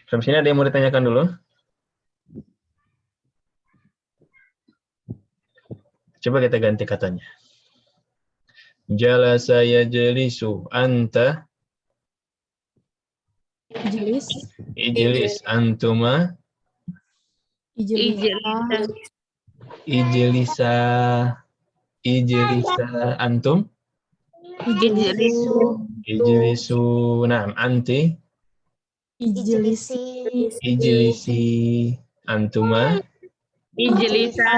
Sampai sini ada yang mau ditanyakan dulu? Coba kita ganti katanya. Jalasa yajlisu anta. Ijlis antuma. Ijlisa antum. Ijlisu. Nah, anti. Ijlisi antuma. Ijlisa.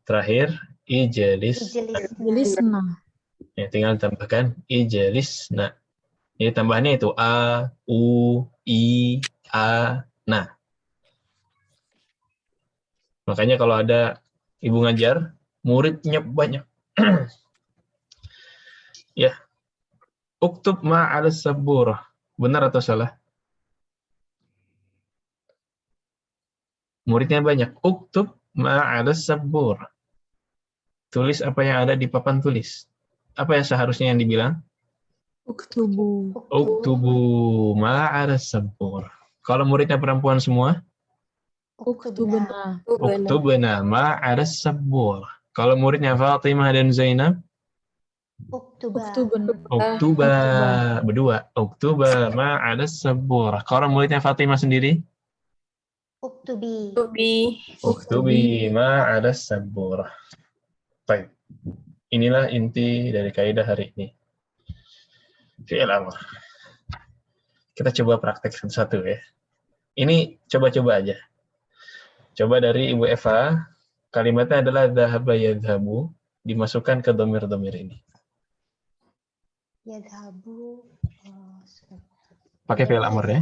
Terakhir ijlisna. Ya, tinggal tambahkan ijlisna. Jadi tambahannya itu a, u, i, a, na. Makanya kalau ada ibu ngajar, muridnya banyak. Ya. Uktub ma'al saburah. Benar atau salah? Muridnya banyak. Uktub ma'al saburah. Tulis apa yang ada di papan tulis. Apa yang seharusnya yang dibilang? Uktubu. Uktubu ma'ala sabur. Kalau muridnya perempuan semua, Uktubna. uktubna ma'ala sabur. Kalau muridnya Fatimah dan Zainab, Uktuba. Uktubna. uktuba berdua. Uktuba ma'ala sabur. Kalau muridnya Fatimah sendiri, Uktubi. uktubi ma'ala sabur. Baik. Inilah inti dari kaidah hari ini. Fi'il amr. Kita coba praktek satu-satu ya. Ini coba-coba aja. Coba dari Ibu Eva, kalimatnya adalah dhahaba yadhabu, dimasukkan ke domir-domir ini. Yadhabu. Pakai fi'il amr ya.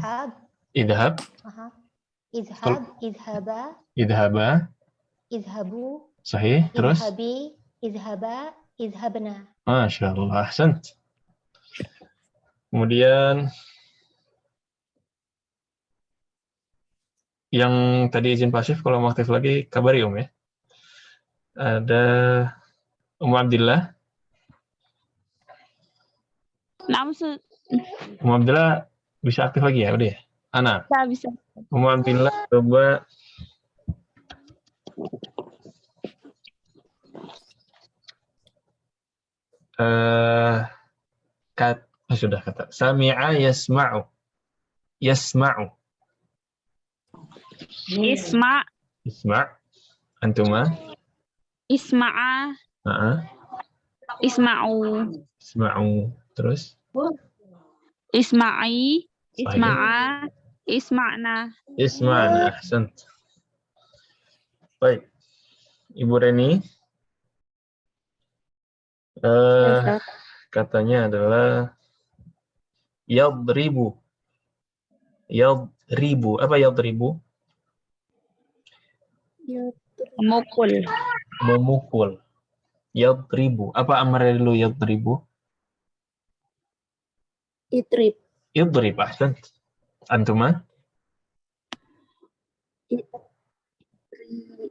Idhab. Idhab, Idhab. Idhaba. idhaba, Idhabu. sahih. Terus, Idhabi. Idhaba. Idhabna. Masya Allah, ahsant. Kemudian, yang tadi izin pasif, kalau mau aktif lagi, kabari ya. Ada Abdillah. Abdillah bisa aktif lagi ya, udah ya? Ana. Bisa. Abdillah coba sudah kata. Sami'a yasma'u. Yasma'u. Isma, Isma'. Antuma. isma'a, isma'u, Isma'u. Terus? isma'i, Sahih. isma'a, isma'na. Isma'na. Ahsant. Baik. Ibu Reni. Katanya adalah yadribu. Yadribu. Apa yadribu? Memukul. Memukul. Yadribu. Apa amarnya dulu yadribu? Itrib. Yadrib. Ahsant. Antuma?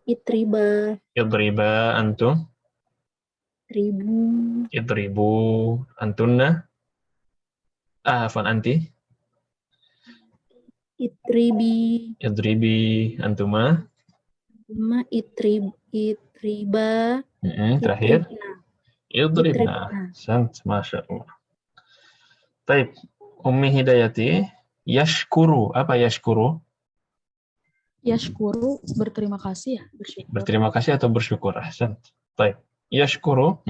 Itriba. Yadriba. Antum? Ribu. Yadribu. Antunna? Afan anti? Itribi. Yadribi. Antuma? Ma itriba. Terakhir? Itribna. Yadribna. Sant. Masya Allah. Taib. Ummi Hidayati. Yashkuru. Apa yashkuru? Yashkuru, berterima kasih ya. Bersyukur. Berterima kasih atau bersyukur. Sant. Taib. Yashkuru.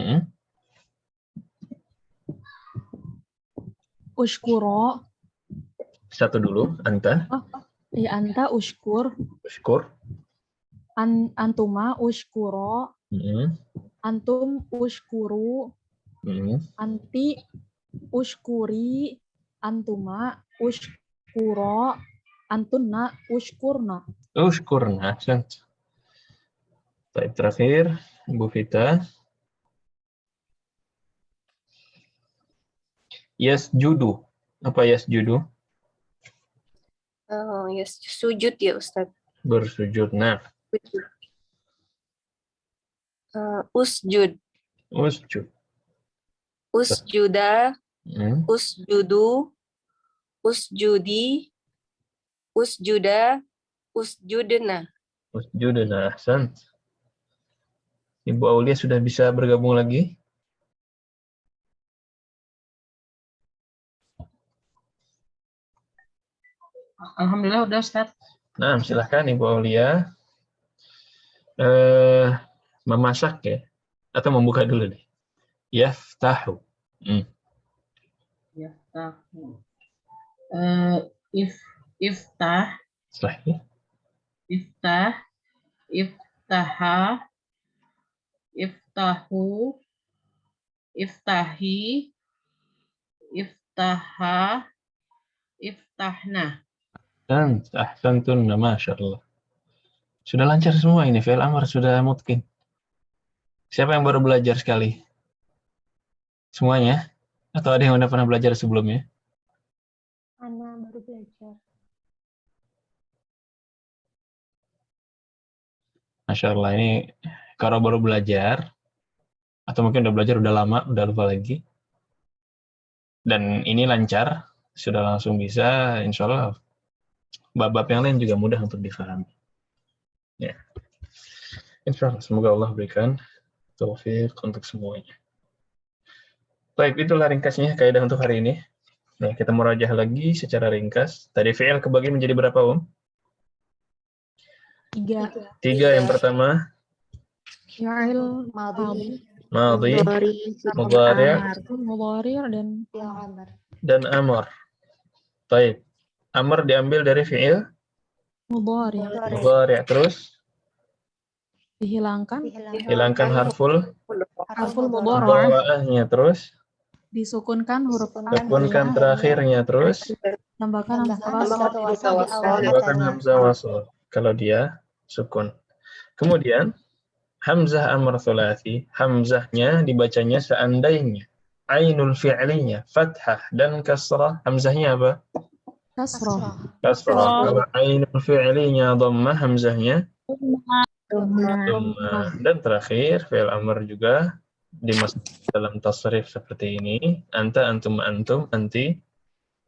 Ushkuro. Satu dulu. Anta. Ya anta ushkur. Ushkur. Antuma ushkuro. Antum ushkuru. Anti ushkuri. Antuma ushkuro. Antunna ushkurna. Ushkurna. Sant. Taib. Terakhir. Ibu Vita. Yasjudu. Apa yasjudu? Yes, sujud ya Ustadz. Bersujud. Nah. Usjud. Usjud. Usjuda. Usjudu. Usjudi. Usjuda. Usjudna. Usjudna. Ahsan. Ibu Aulia sudah bisa bergabung lagi? Alhamdulillah udah Ustaz. Nah, silahkan Ibu Aulia. Memasak ya? Atau membuka dulu nih? Yaftahu. Yaftahu. Iftah. Sahih. Iftah. Iftaha. Iftahu. Iftahi. Iftaha. Iftahna. Ahsantun, Masya Allah. Sudah lancar semua ini, fi'il amr sudah mungkin. Siapa yang baru belajar sekali? Semuanya? Atau ada yang udah pernah belajar sebelumnya? Ana baru belajar. Masya Allah, ini kalau baru belajar, Atau mungkin udah belajar, udah lama, udah lupa lagi. Dan ini lancar, sudah langsung bisa, insya Allah bab-bab yang lain juga mudah untuk difahami. Ya. Insya Allah, semoga Allah berikan taufik untuk semuanya. Baik, itulah ringkasnya kaidah untuk hari ini. Nah, kita murajah lagi secara ringkas. Tadi fi'il kebagi menjadi berapa, 3. 3 yang pertama. Fi'il Madhi, Madhi, mudhari', mudhari' dan amr. Baik. Amr diambil dari fi'il mudhari'. Terus dihilangkan hilangkan harful mudhara'ah, terus disukunkan huruf sukunkan terakhirnya, terus tambahkan hamzah hamzah wasl di awal tambahkan matanya. hamzah wasl kalau dia sukun. Kemudian hamzah amr thulathi, hamzahnya dibacanya seandainya ainul fi'linya fathah dan kasrah, hamzahnya apa? kasrah. Kalau ainul fi'linya dhammah, hamzahnya dhammah. Dan terakhir fi'il amr juga dimasuk dalam tasrif seperti ini, anta, antum, antum, anti,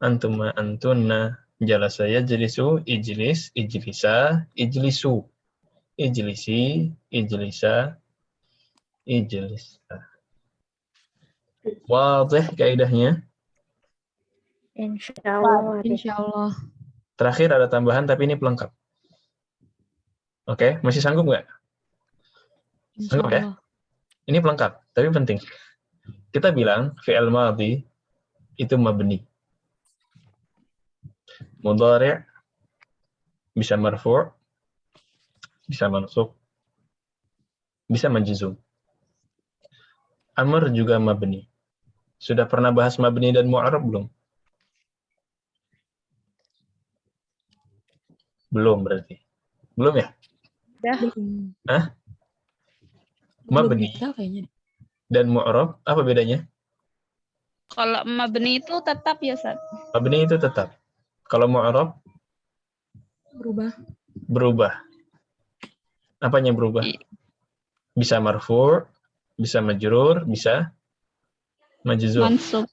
antuma, antunna, jalasa yajlisu, ijlis, ijlisa, ijlisu, ijlisi, ijlisa, ijlisa. Wadih kaidahnya? Insyaallah. Terakhir ada tambahan tapi ini pelengkap. Oke, masih sanggup nggak? Sanggup ya? Ini pelengkap, tapi penting. Kita bilang fi'il madhi itu mabni. Mudhari' bisa marfu', bisa mansub, bisa majzum. Amr juga mabni. Sudah pernah bahas mabni dan mu'arab belum? Belum berarti. Belum ya? Hah? Mabni dan mu'arab apa bedanya? Kalau mabni itu tetap ya, Ustaz. Mabni itu tetap. Kalau mu'arab berubah. Apanya berubah? Bisa marfu', bisa majrur, bisa majzum. Mansub.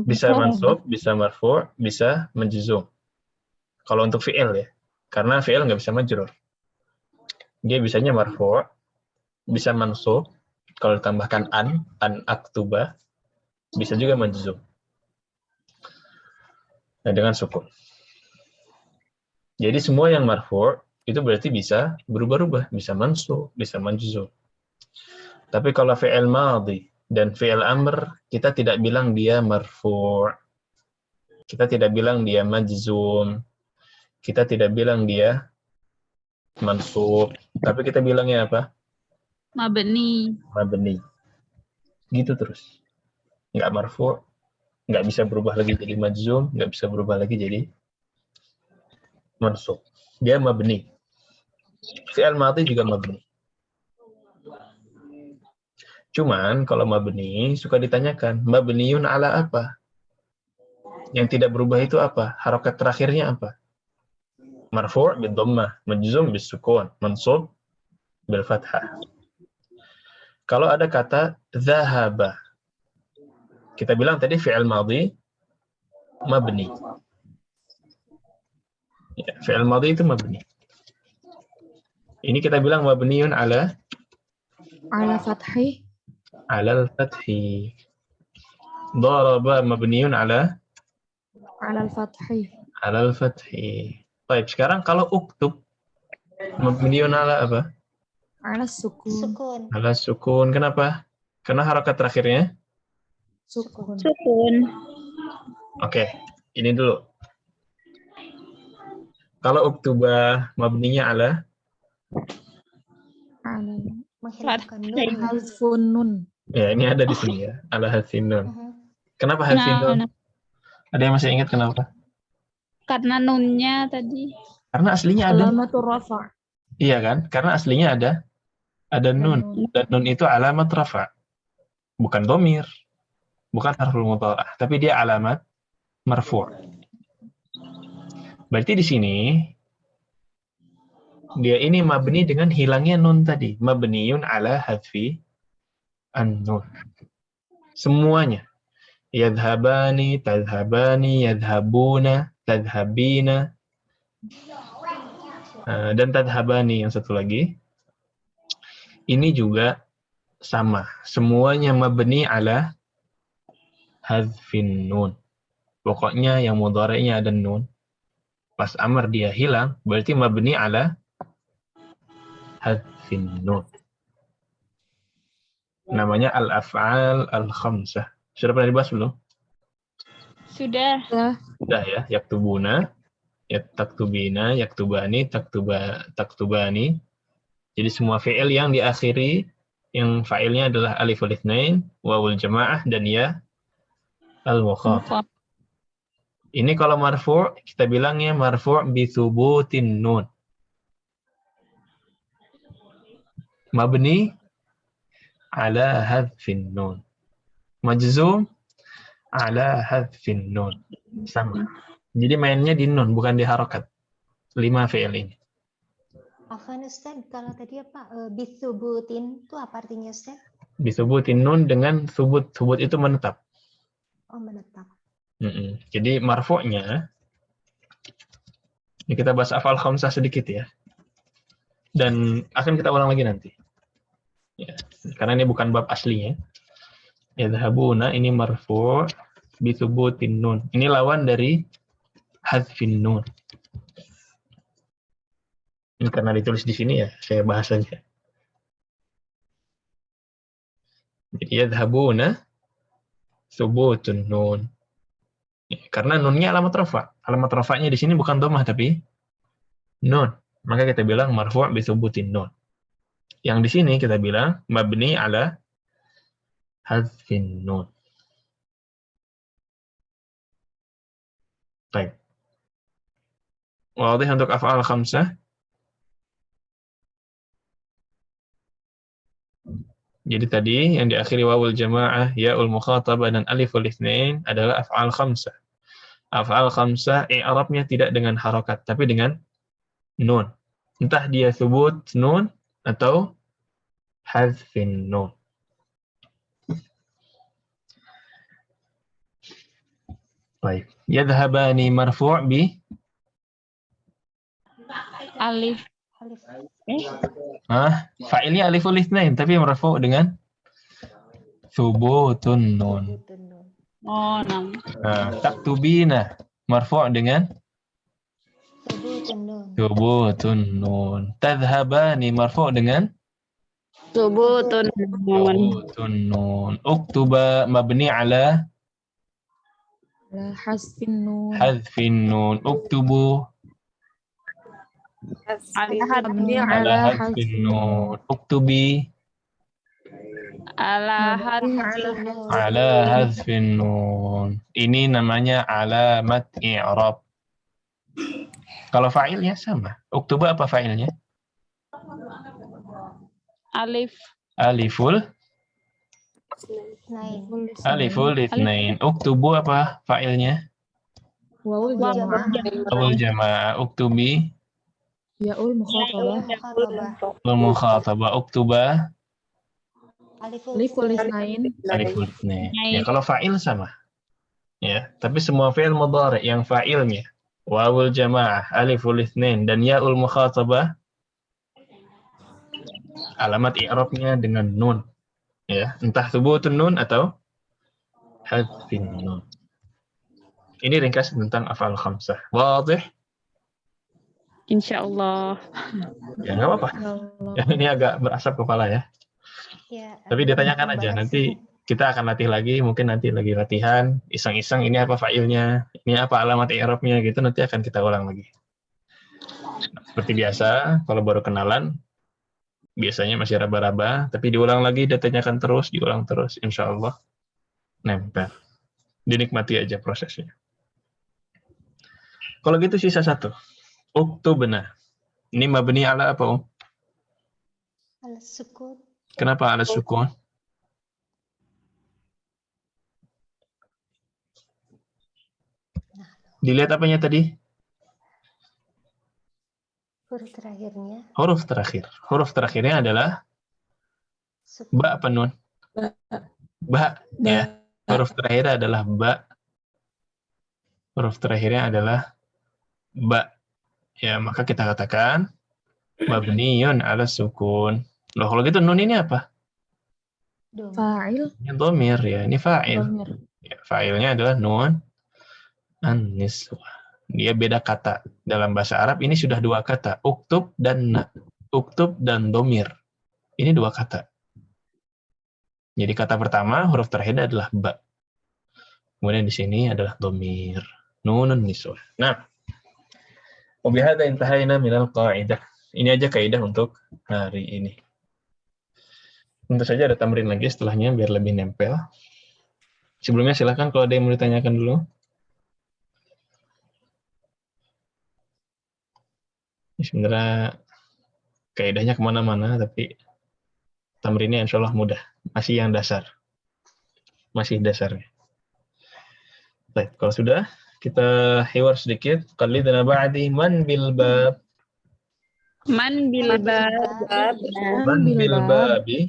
Bisa mansub, bisa marfu', bisa majzum. Kalau untuk fi'il ya. Karena fi'il nggak bisa majrur. Dia bisanya marfu', bisa mansub, kalau ditambahkan an aktuba, bisa juga majzum. Nah, dengan sukun. Jadi semua yang marfu' itu berarti bisa berubah-ubah, bisa mansub, bisa majzum. Tapi kalau fi'il madhi dan fi'il amr, kita tidak bilang dia marfu'. Kita tidak bilang dia majzum. Kita tidak bilang dia mansub. Tapi kita bilangnya apa? Mabni. Gitu terus. Nggak marfu', nggak bisa berubah lagi jadi majzum, nggak bisa berubah lagi jadi mansub. Dia mabni. Fi'il madhi juga mabni. Cuman kalau mabni suka ditanyakan, mabniun ala apa? Yang tidak berubah itu apa? Harokat terakhirnya apa? Marfu' bil dhammah, majzum bis sukun, mansub bil fathah. Kalau ada kata dhahaba, kita bilang tadi fi'il madhi mabni. Ya, fi'il madhi itu mabni. Ini kita bilang mabniun ala fathi. Ala al-fathi. Daraba mabniun ala al-fathi. Ala al-fathi. Baik, sekarang kalau uktub mabniun ala apa? Ala sukun. Ala sukun. Kenapa? Karena harakat terakhirnya Sukun. Oke, ini dulu. Kalau uktubah mabninya ala Hazfun nun. Ya, ini ada di sini ya. Ala hazfin nun. Kenapa hazfin nun? Ada yang masih ingat kenapa? Karena nunnya tadi. Karena aslinya ada. Alamatul rafa'. Iya kan? Karena aslinya ada nun. Dan nun itu alamat rafa'. Bukan domir. Bukan harful mudhara'ah. Tapi dia alamat marfu'. Berarti di sini dia ini mabni dengan hilangnya nun tadi. Mabniun ala hadfi An-nun. Semuanya. Yadhabani, tadhabani, yadhabuna, tadhabina, dan tadhabani yang satu lagi. Ini juga sama. Semuanya mabni ala hadfin nun. Pokoknya yang mudhari'nya ada nun. Pas amar dia hilang, berarti mabni ala hadfin nun. Namanya al-af'al al-khamsah. Sudah pernah dibahas belum? Sudah. Sudah ya. Yaktubuna, taktubina, yaktubani, taktubani. Jadi semua fi'il yang diakhiri, yang fa'ilnya adalah alif wal itsnain, wawul jamaah, dan ya al-mukhatab. Ini kalau marfu' kita bilangnya marfu' bi thubutin nun. Mabni ala hadfin nun. Majzum ala hadfin nun. Sama. Jadi mainnya di nun, bukan di harokat. 5 fi'il ini. Afwan Ustaz, kalau tadi apa bisubutin itu apa artinya Ustaz? Bisubutin nun dengan subut. Subut itu menetap. Oh, menetap. Jadi marfu'nya, ini kita bahas afal khamsah sedikit ya. Dan akan kita ulang lagi nanti. Ya, karena ini bukan bab aslinya. Yadhabuna ini marfu' bisubutin nun. Ini lawan dari hadfin nun. Ini karena ditulis di sini ya, saya bahas saja. Jadi yadhabuna subutun nun. Ya, karena nunnya alamat rafa. Alamat rafanya di sini bukan dhammah tapi nun. Maka kita bilang marfu' bisubutin nun. Yang di sini kita bilang mabni ala hadfin nun. Baik. Wadih untuk af'al khamsah. Jadi tadi yang diakhiri wawul jamaah, ya'ul mukhatabah, dan aliful itsnain adalah af'al khamsah. Af'al khamsah i'rabnya tidak dengan harokat, tapi dengan nun. Entah dia subut nun atau hadfin nun. Baik. Yadhabani marfu' bi Alif. Fa'ilnya aliful itsnain tapi marfu' dengan subutun nun. Oh, nam. Taktubina marfu' dengan subutun nun. Tadhhabani marfu' dengan Subutun nun. subutun nun. Uktuba mabni ala Hasfin nun. hadfin nun. Uktubu ala hadfin nun. Uktubi Ala ala hadfin nun. Ini namanya alamat i'rab. Kalau fa'ilnya sama. Uktuba apa fa'ilnya? alif. Aliful itsnain. Uktubu apa fa'ilnya? Wawul jamaah. Wawul jamaah. Uktubi Ya'ul mukhatabah. wal mukhatabah. Uktuba Aliful itsnain. aliful itsnain. Ya, kalau fa'il sama. Ya, tapi semua fi'il mudhari' yang fa'ilnya wawul jamaah, aliful itsnain, dan ya'ul mukhatabah, alamat i'rabnya dengan nun. Ya, entah subutun nun atau hadfin nun. Ini ringkas tentang af'al khamsah. Wadih? Insyaallah. Ya, nggak apa-apa. Ya, ini agak berasap kepala ya. Tapi ditanyakan aja, nanti kita akan latih lagi, mungkin nanti lagi latihan, iseng-iseng ini apa fa'ilnya, ini apa alamat i'rabnya gitu, nanti akan kita ulang lagi. Seperti biasa, kalau baru kenalan, biasanya masih raba-raba, tapi diulang lagi, ditanyakan terus, diulang terus, insya Allah nempel. Dinikmati aja prosesnya. Kalau gitu sisa satu. Uktubna. Ini mabni ala apa, Ala sukun. Kenapa ala sukun? Dilihat apanya tadi? Huruf terakhirnya. Huruf terakhir. Huruf terakhirnya adalah ba apa nun? Ba, ya. Huruf terakhir adalah ba. Huruf terakhirnya adalah ba. Ya, maka kita katakan mabniyun ala sukun. Loh, kalau gitu nun ini apa? Fa'il. Ini dhamir ya, ini fa'il. Dhamir. Ya, fa'ilnya adalah nun an-niswah. Dia beda kata. Dalam bahasa Arab ini sudah dua kata, uktub dan na. Uktub dan dhamir. Ini dua kata. Jadi kata pertama huruf terakhir adalah ba. Kemudian di sini adalah dhamir. Nunun niswah. Nah, wabihada intahayna minal qa'idah. Ini aja kaidah untuk hari ini. Tentu saja ada tamrin lagi setelahnya biar lebih nempel. Sebelumnya silakan kalau ada yang mau ditanyakan dulu. Ini sebenarnya kaidahnya kemana-mana, tapi tamrinnya insya Allah mudah. Masih yang dasar. Masih dasarnya. Baik, kalau sudah, kita hiwar sedikit. Qalidna ba'di man bil bab. Man bil bab. Man bil babi.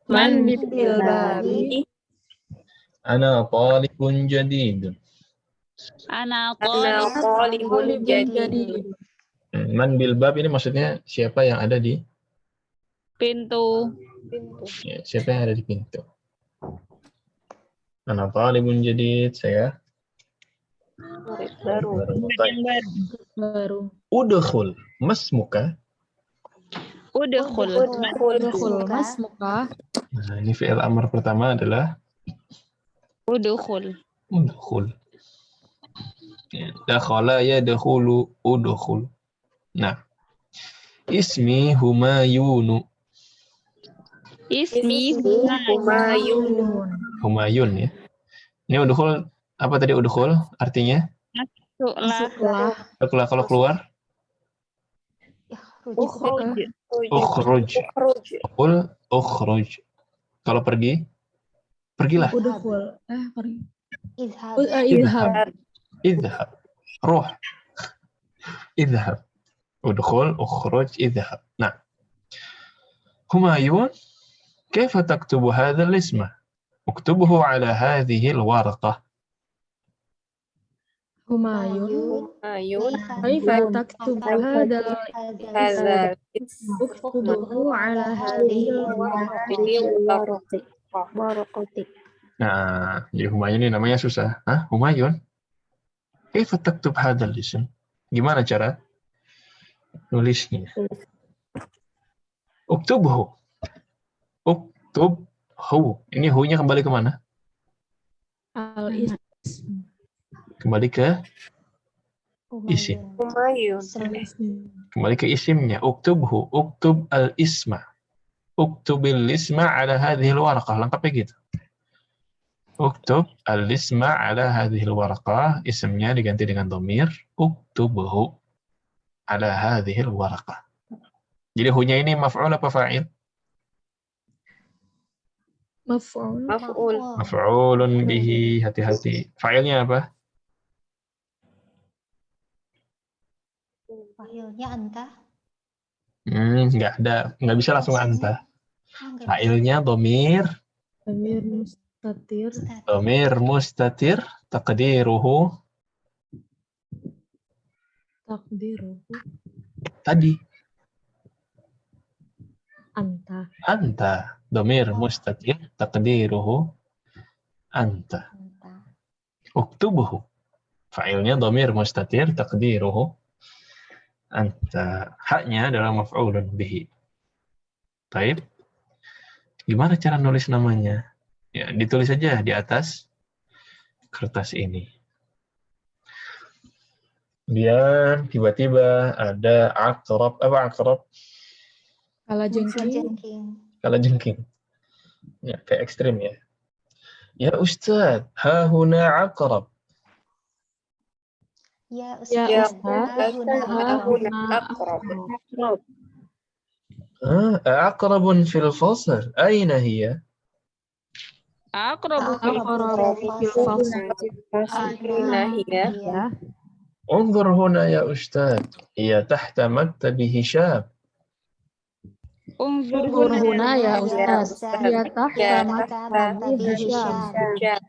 Man bil babi. Ana talibun jadidun. Ana Talibun jadi. Man bil bab ini maksudnya siapa yang ada di pintu. ya, siapa yang ada di pintu. Ana talibun jadid, saya Baru. Baru. Udkhul masmuka. Udkhul. Udkhul masmuka. Nah, ini fi'il amr pertama adalah Udkhul. udkhul. Dakhala yadkhulu udkhul. Nah, ismi Humayunu. Ismi Humayun. Humayun ya. Ini udkhul apa tadi udkhul artinya? Masuklah. Kalau keluar Ukhruj. ukhruj. Qul ukhruj. Kalau pergi pergilah. Udkhul. Pergi. Idhab. Idhab. Idhab. Ruh. Idhab. Udkhul ukhruj idhab. Nah. Humayun كيف تكتب هذا الاسم؟ اكتبه على هذه الورقة. Humayun. Humayun. كيف تكتب هذا Hadza. اكتبه على هذه Nah, jadi Humayun ini namanya susah. Hah? Humayun? كيف تكتب هذا الاسم؟ Gimana cara nulisnya? Uktubhu. Uktubhu. Ini hu-nya kembali ke mana? al-ism. Kembali ke isim. Humayun. Kembali ke isimnya. Uktubhu. Uktub al-isma. Uktubil isma ala hadhihi al-waraqah. Lengkapnya gitu. Uktub al-isma ala hadhihi al-waraqah. Isimnya diganti dengan dhamir. Uktubhu ala hadhihi al-waraqah. Jadi hu-nya ini maf'ul apa fa'il? Maf'ul. Maf'ul. Maf'ulun bihi. Hati-hati. Fa'ilnya apa? Fa'ilnya anta. Nggak ada. Nggak bisa langsung anta. Fa'ilnya dhamir. Dhamir mustatir. Dhamir mustatir. Taqdiruhu. Takdiruhu. Tadi. Anta. Anta. Dhamir mustatir. Taqdiruhu. Anta. Uktubuhu. Fa'ilnya dhamir mustatir. Taqdiruhu. Anta. Haknya adalah maf'ulun bihi. Baik. Gimana cara nulis namanya? Ya, ditulis saja di atas kertas ini. Dia tiba-tiba ada aqrab. Apa aqrab? Kalajengking. Kalajengking. Ya, kayak ekstrim ya. Ya Ustaz, ha huna aqrab. Ya Ya Ustaz. Ustaz. Aqrab. Aqrabun fil fasl. Aina hiya? Aqrabu Ya. انظر هنا يا أستاذ. هي تحت مكتب هشام. Unzur Unzur huna huna ya Ya, Ustaz. Ustaz. Ya tahta Ya, maktabi Hisham. Hijab.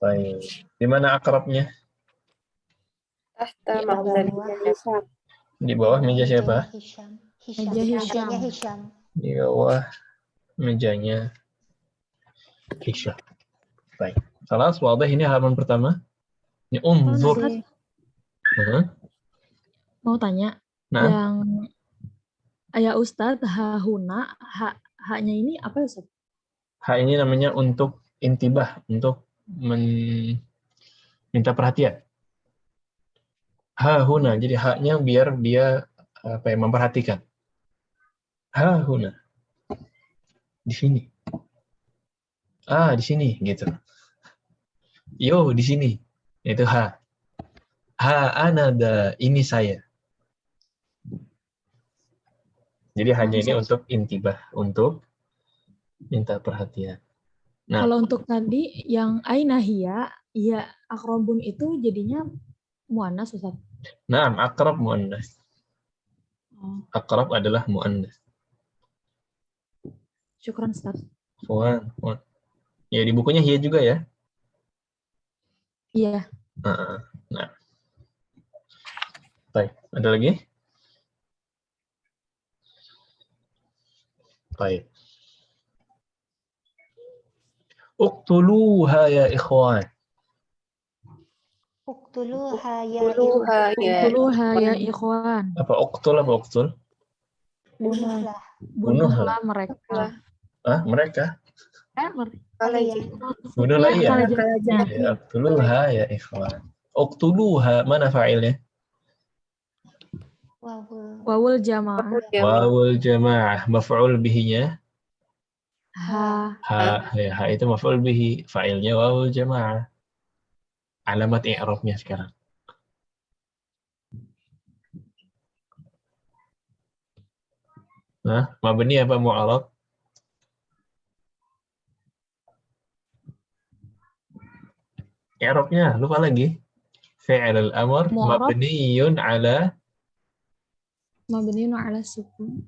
Baik. Di mana akrabnya? Tahta Di maktabi bawah. Hisham. Di bawah meja siapa? Hisham. Meja Hisham. Adanya Hisham. Di bawah mejanya Hisham. Baik. Salah, wadah ini halaman pertama. Ini unzur. Ustaz, mau tanya, Nah, yang ya Ustaz, hahuna, haknya ini apa ya Ustaz? H ini namanya untuk intibah, untuk minta perhatian. Ha huna, jadi haknya biar dia memperhatikan. Ha huna, di sini. Di sini gitu. Yo, di sini. Itu ha. Ha anada, ini saya. Jadi hanya ini untuk intibah, untuk minta perhatian. Nah, Kalau untuk tadi yang aina hiya, ya akrobun itu jadinya muannas Ustaz. nah akrab muannas. Oh, Akrab adalah muannas. syukran Ustaz. Fuan. Ya di bukunya hiya juga ya. Iya. Nah. Baik, ada lagi? Baik. Uqtuluha ya ikhwan. Uqtuluha ya Uqtuluha ya. Uqtuluha ya ikhwan. Apa uqtul apa uqtul? Bunuhlah. Bunuhlah mereka. Mereka? Kalian. Bunuhlah iya. Kalian. Ya, uqtuluha ya ikhwan. Uqtuluha, mana fa'ilnya? Wawul jamaah. Wawul jamaah, maf'ul bihinya? Ha. Ha itu maf'ul bihi, fa'ilnya wawul jamaah. Alamat i'rabnya sekarang. Nah, mabni apa mu'arab? I'rabnya lupa lagi. Fi'il al-amr Mu'arab. mabniyun ala Mabniun ala sukun.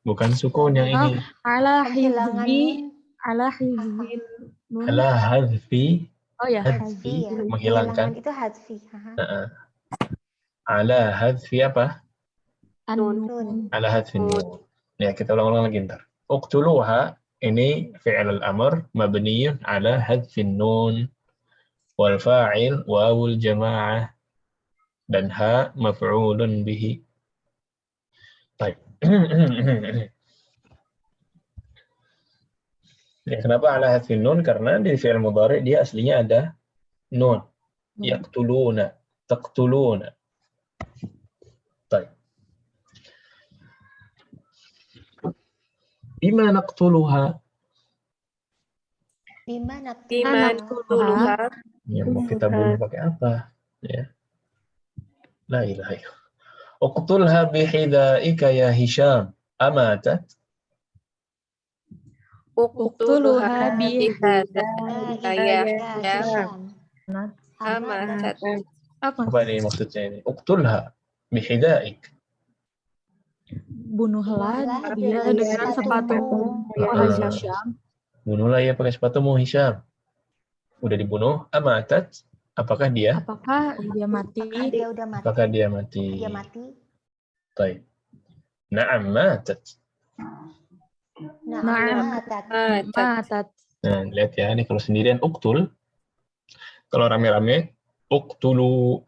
bukan sukun yang ini. Ala Penghilangan hizbi. nun. Ala hizbi. Nun. Ala hadfi. Oh ya. Hadfi, Ya. menghilangkan. Penghilangan itu hadfi. Ala hadfi apa? An-nun. Ala hadfi nun. Ya, kita ulang-ulang lagi ntar. Uqtuluha, ini fi'il al-amr mabniyun ala hadfi nun. Wal fa'il wawul jamaah. Dan ha maf'ulun bihi. Baik. Ya, kenapa ala hadfi nun? Karena di fi'il mudhari dia aslinya ada nun. Yaqtuluna, taqtuluna. Baik. Bima naqtuluha. Bima Naqtuluha. Ya, mau kita bunuh pakai apa? Ya. La ilaha illallah. Uqtulha bihidaika ya Hisham. Amatat. Uqtuluha bihada. ya. Hisham. Amatat. Apa ini maksudnya ini? Uqtulha bihidaik. Bunuhlah dia dengan sepatumu. Wahai Hisham. Bunuhlah ya pakai sepatumu Hisham. Udah dibunuh. Amatat. Apakah dia? Apakah dia mati? Dia udah mati. Apakah dia mati? Dia mati. Baik. Na'am matat. Matat. Nah, lihat ya, ini kalau sendirian uktul. Kalau rame-rame, uktulu.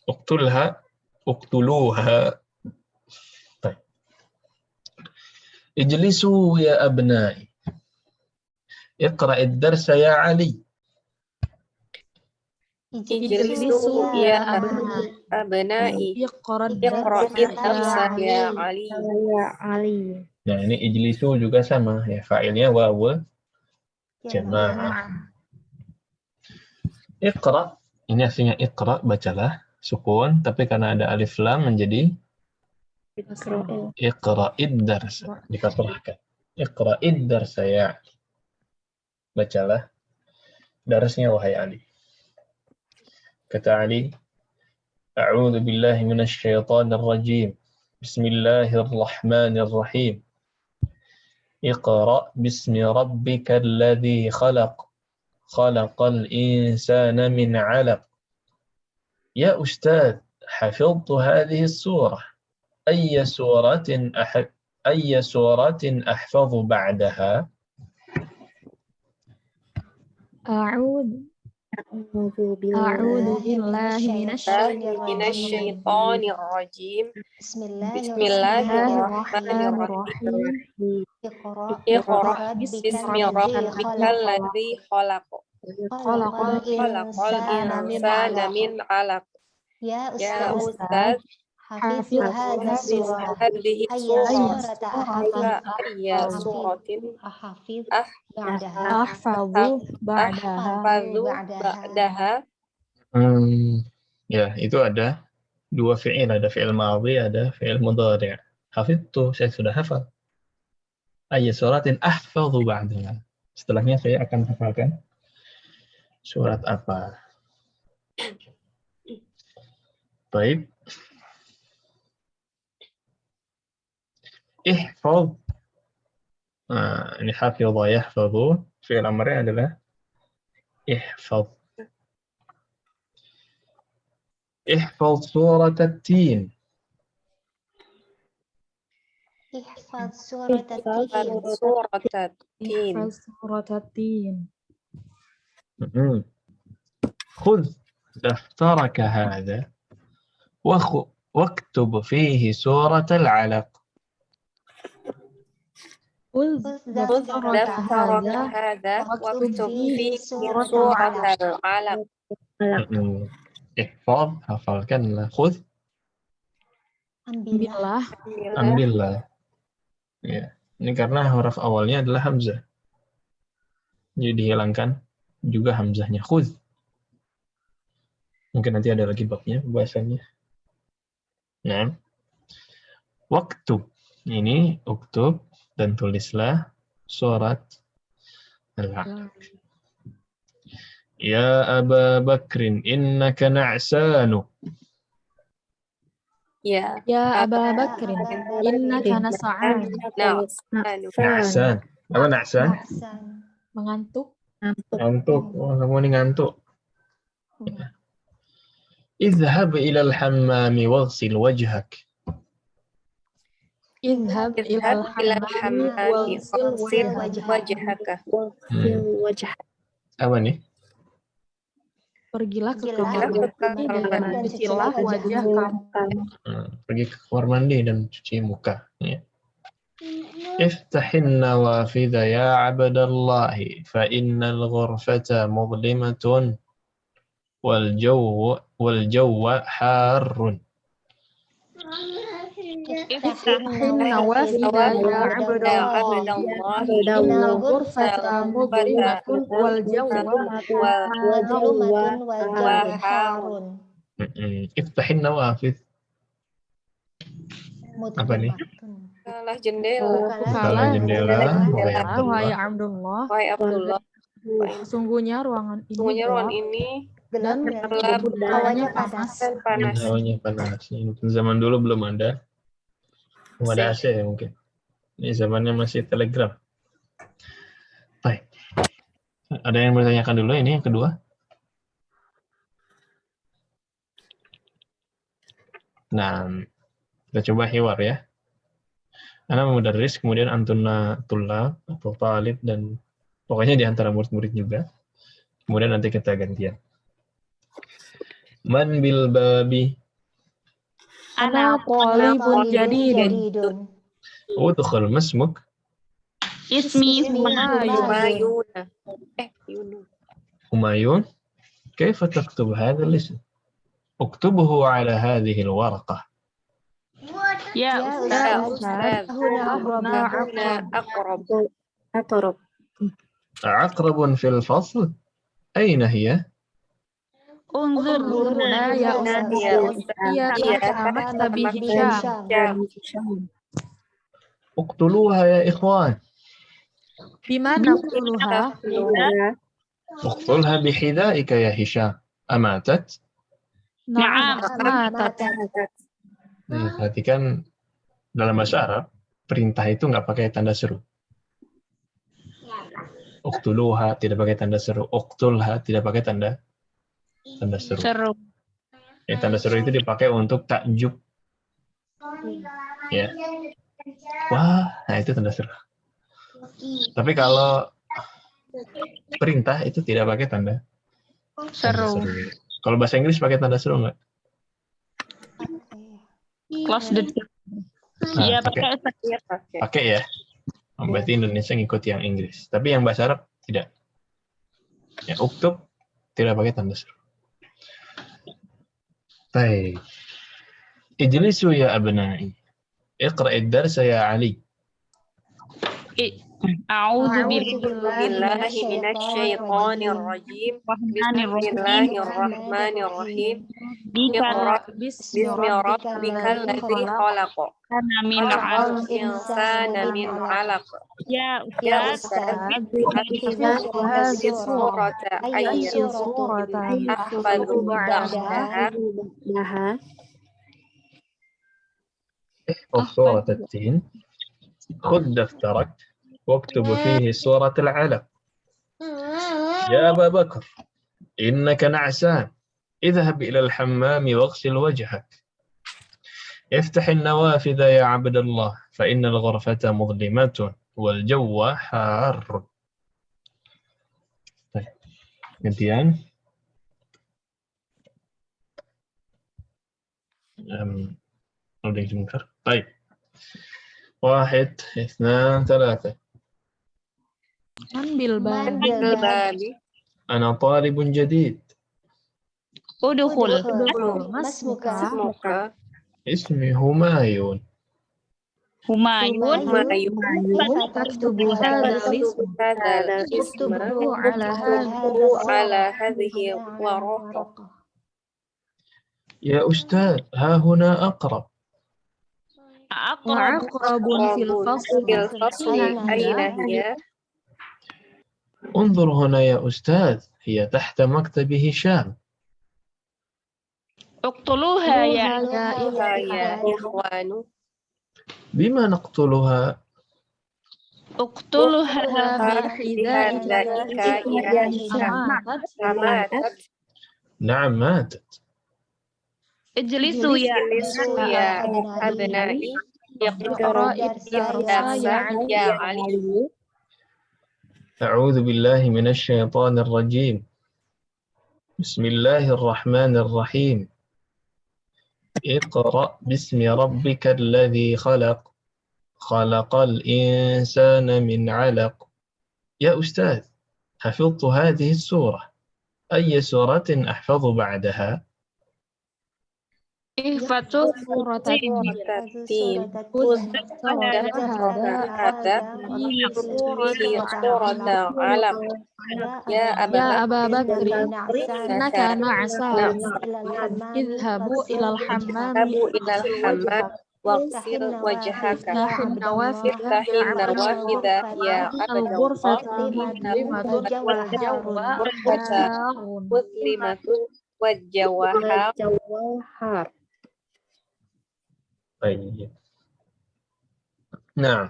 Uktulha, uktuluha. Baik. Ijlisu ya abnai. Iqra'id darsa ya Ali. Ijlisu ya abnai. Iqra'id darsa ya Ali. Nah, ini ijlisu juga sama ya, fa'ilnya wawul jamaah. Iqra, ini aslinya iqra, bacalah, sukun, tapi karena ada alif lam menjadi iqra'id darsa, dikasrahkan. Iqra'id darsa ya Ali. Bacalah darasnya wahai Ali. Kata Ali, A'udzu billahi minasy syaithanir rajim. Bismillahirrahmanirrahim. Iqra bismi rabbikal ladzi khalaq. Khalaqal insana min 'alaq. Ya Ustaz, hafidhtu hadhihi as-surah. Ayya suratin ahfadhu ba'daha? A'udzu billahi Minasyaitonir rajim. Bismillahirrahmanirrahim. Iqra bismi rabbikal ladzi khalaq. Khalaqal insana min 'alaq. Ya Ya Ustaz, Ustaz, hafidhu hadha surah. hadhihi surah ayya suratin Ahafidh Ah- ba'daha. ahfadzu ba'daha. ahfadzu ba'daha. Ya, itu ada dua fi'il, ada fi'il madhi, ada fi'il mudhari'. Hafidtu, saya sudah hafal. Ayya suratin ahfadhu ba'daha. Setelahnya saya akan hafalkan surat apa. Baik. Ihfadh. Nah, ini hafidha yahfadhu. Fi'il amrnya adalah ihfadh. Ihfadh surat at-tin. Ihfadh surat at-tin. Ihfaz surat at-tin. خذ دفترك هذا واكتب فيه سورة العلق. Khudh daftaraka hadza waktub fihi suratal 'alaq. Ihfadh, hafalkanlah. Khudh, ambillah ambillah. Ya, ini karena huruf awalnya adalah hamzah. Jadi dihilangkan juga hamzahnya. Khudh. Mungkin nanti ada lagi babnya pembahasannya. Nah, waktub. Ini uktub dan tulislah surat Al-Alaq. Ya Aba Bakrin, innaka na'sanu. Ya Aba Bakrin innaka nas'an. Na'san. Apa na'san? Mengantuk. Ngantuk. Oh, kamu ini ngantuk. Idhhab ila al-hammami waghsil wajhak. Idhhab ilal hammami waghsil wajhaka. Apa nih? Pergilah ke Pergilah kamar mandi dan cucilah wajah kamu. Pergi ke kamar mandi dan cuci muka. Ya. Iftahin nawafidha ya abdallahi fa innal ghurfata mudlimatun wal jawwa harrun. Iftahin nawafidha ya abdallahi innal ghurfata mudlimatun wal jawwa harun. Iftahin nawafidh. Apa nih? Bukalah jendela. Bukalah jendela, wahai Abdullah. Wahai Abdullah, Sesungguhnya ruangan sungguhnya ruangan gelap ini dan gelap, udaranya panas. panas. Hawanya panas. Zaman dulu belum ada. Belum ada AC ya mungkin. Ini zamannya masih telegram. Baik. Ada yang bertanyakan dulu ini yang kedua? Nah, kita coba hiwar ya. Ana mudarris, kemudian antuna tulab atau talib, dan pokoknya di antara murid-murid juga. Kemudian nanti kita gantian. Man bil babi. Ana talibun jadidun. Udkhul masmuk. Ismi Humayun. Yunus. Humayun. كيف تكتب هذا الاسم؟ اكتبه على هذه الورقة. Ya Ustaz. Huna aqrab. عقرب في الفصل. أين هي؟ unzur Huna ya Ustaz. Iya tahta maktabi Hisham. اقتلوها يا إخوان. Bima naqtuluha? اقتلها بحذائك يا هشام. أماتت؟ Na'am, matat. Perhatikan dalam bahasa Arab, perintah itu nggak pakai tanda seru. Uqtuluha tidak pakai tanda seru. Uqtulha tidak pakai tanda seru. Seru. Tanda seru itu dipakai untuk takjub. Ya. Wah, nah itu tanda seru. Tapi kalau perintah itu tidak pakai tanda Seru. Kalau bahasa Inggris pakai tanda seru nggak? Close the door. Nah, Iya, pakai. pakai. Iya, pakai. Pakai ya. Oh, berarti Indonesia ngikut yang Inggris. Tapi yang bahasa Arab tidak. Ya, uktub tidak pakai tanda seru. Baik. Ijlisu ya abnai. Iqra' ad-dars ya Ali. A'udzu Billahi minasyaitonir rajim. Bismillahirrahmanirrahim. Iqra' bismi rabbikal ladzi khalaq. Kana min Khalaqal insana min 'alaq. Ya Ya Ustaz, Ustaz, hadhihi surata ayyin ahfadhu ba'daha. احفظ سورة التين. خذ دفترك واكتب فيه سورة العلق. يا أبا بكر إنك نعسان، اذهب إلى الحمام واغسل وجهك. افتح النوافذ يا عبد الله فإن الغرفة مظلمة والجو حار. طيب. gantian. loading sebentar. طيب. 1 2 3. Man bil bab. Babi. أنا طالب جديد. udkhul. Masmuka. Semoga اسمي همايون. Humayun. Taktubu hadzal ism. hadal isma ala hadhihi waraqah. يا أستاذ ها هنا أقرب. Aqrabun fil fasl. Aina hiya? انظر هنا يا أستاذ هي تحت مكتب هشام. Uqtuluha ya. Ya ikhwanu. بما نقتلها؟ Uqtuluha Bihadaika ya Hisham. Amatat. نعم ماتت. Ijlisu ya. Ya abnai. Iqra darsa ya Ali. أعوذ بالله من الشيطان الرجيم. بسم الله الرحمن الرحيم. اقرأ باسم ربك الذي خلق. خلق الإنسان من علق. يا أستاذ حفظت هذه السورة، أي سورة أحفظ بعدها؟ Ihfatu Tatim. Hada surata alaq. Ya Aba Bakri. Innaka na'san. Idhabu ilal hammam. Tabu ilal hammam waghsil wajhaka. Iftahun nawafidha Iftahin nawafidha ya Abdallah. Al-ghurfata mudlimatun wal jawwa harun. Muslimatun wajawahar. طيب. نعم.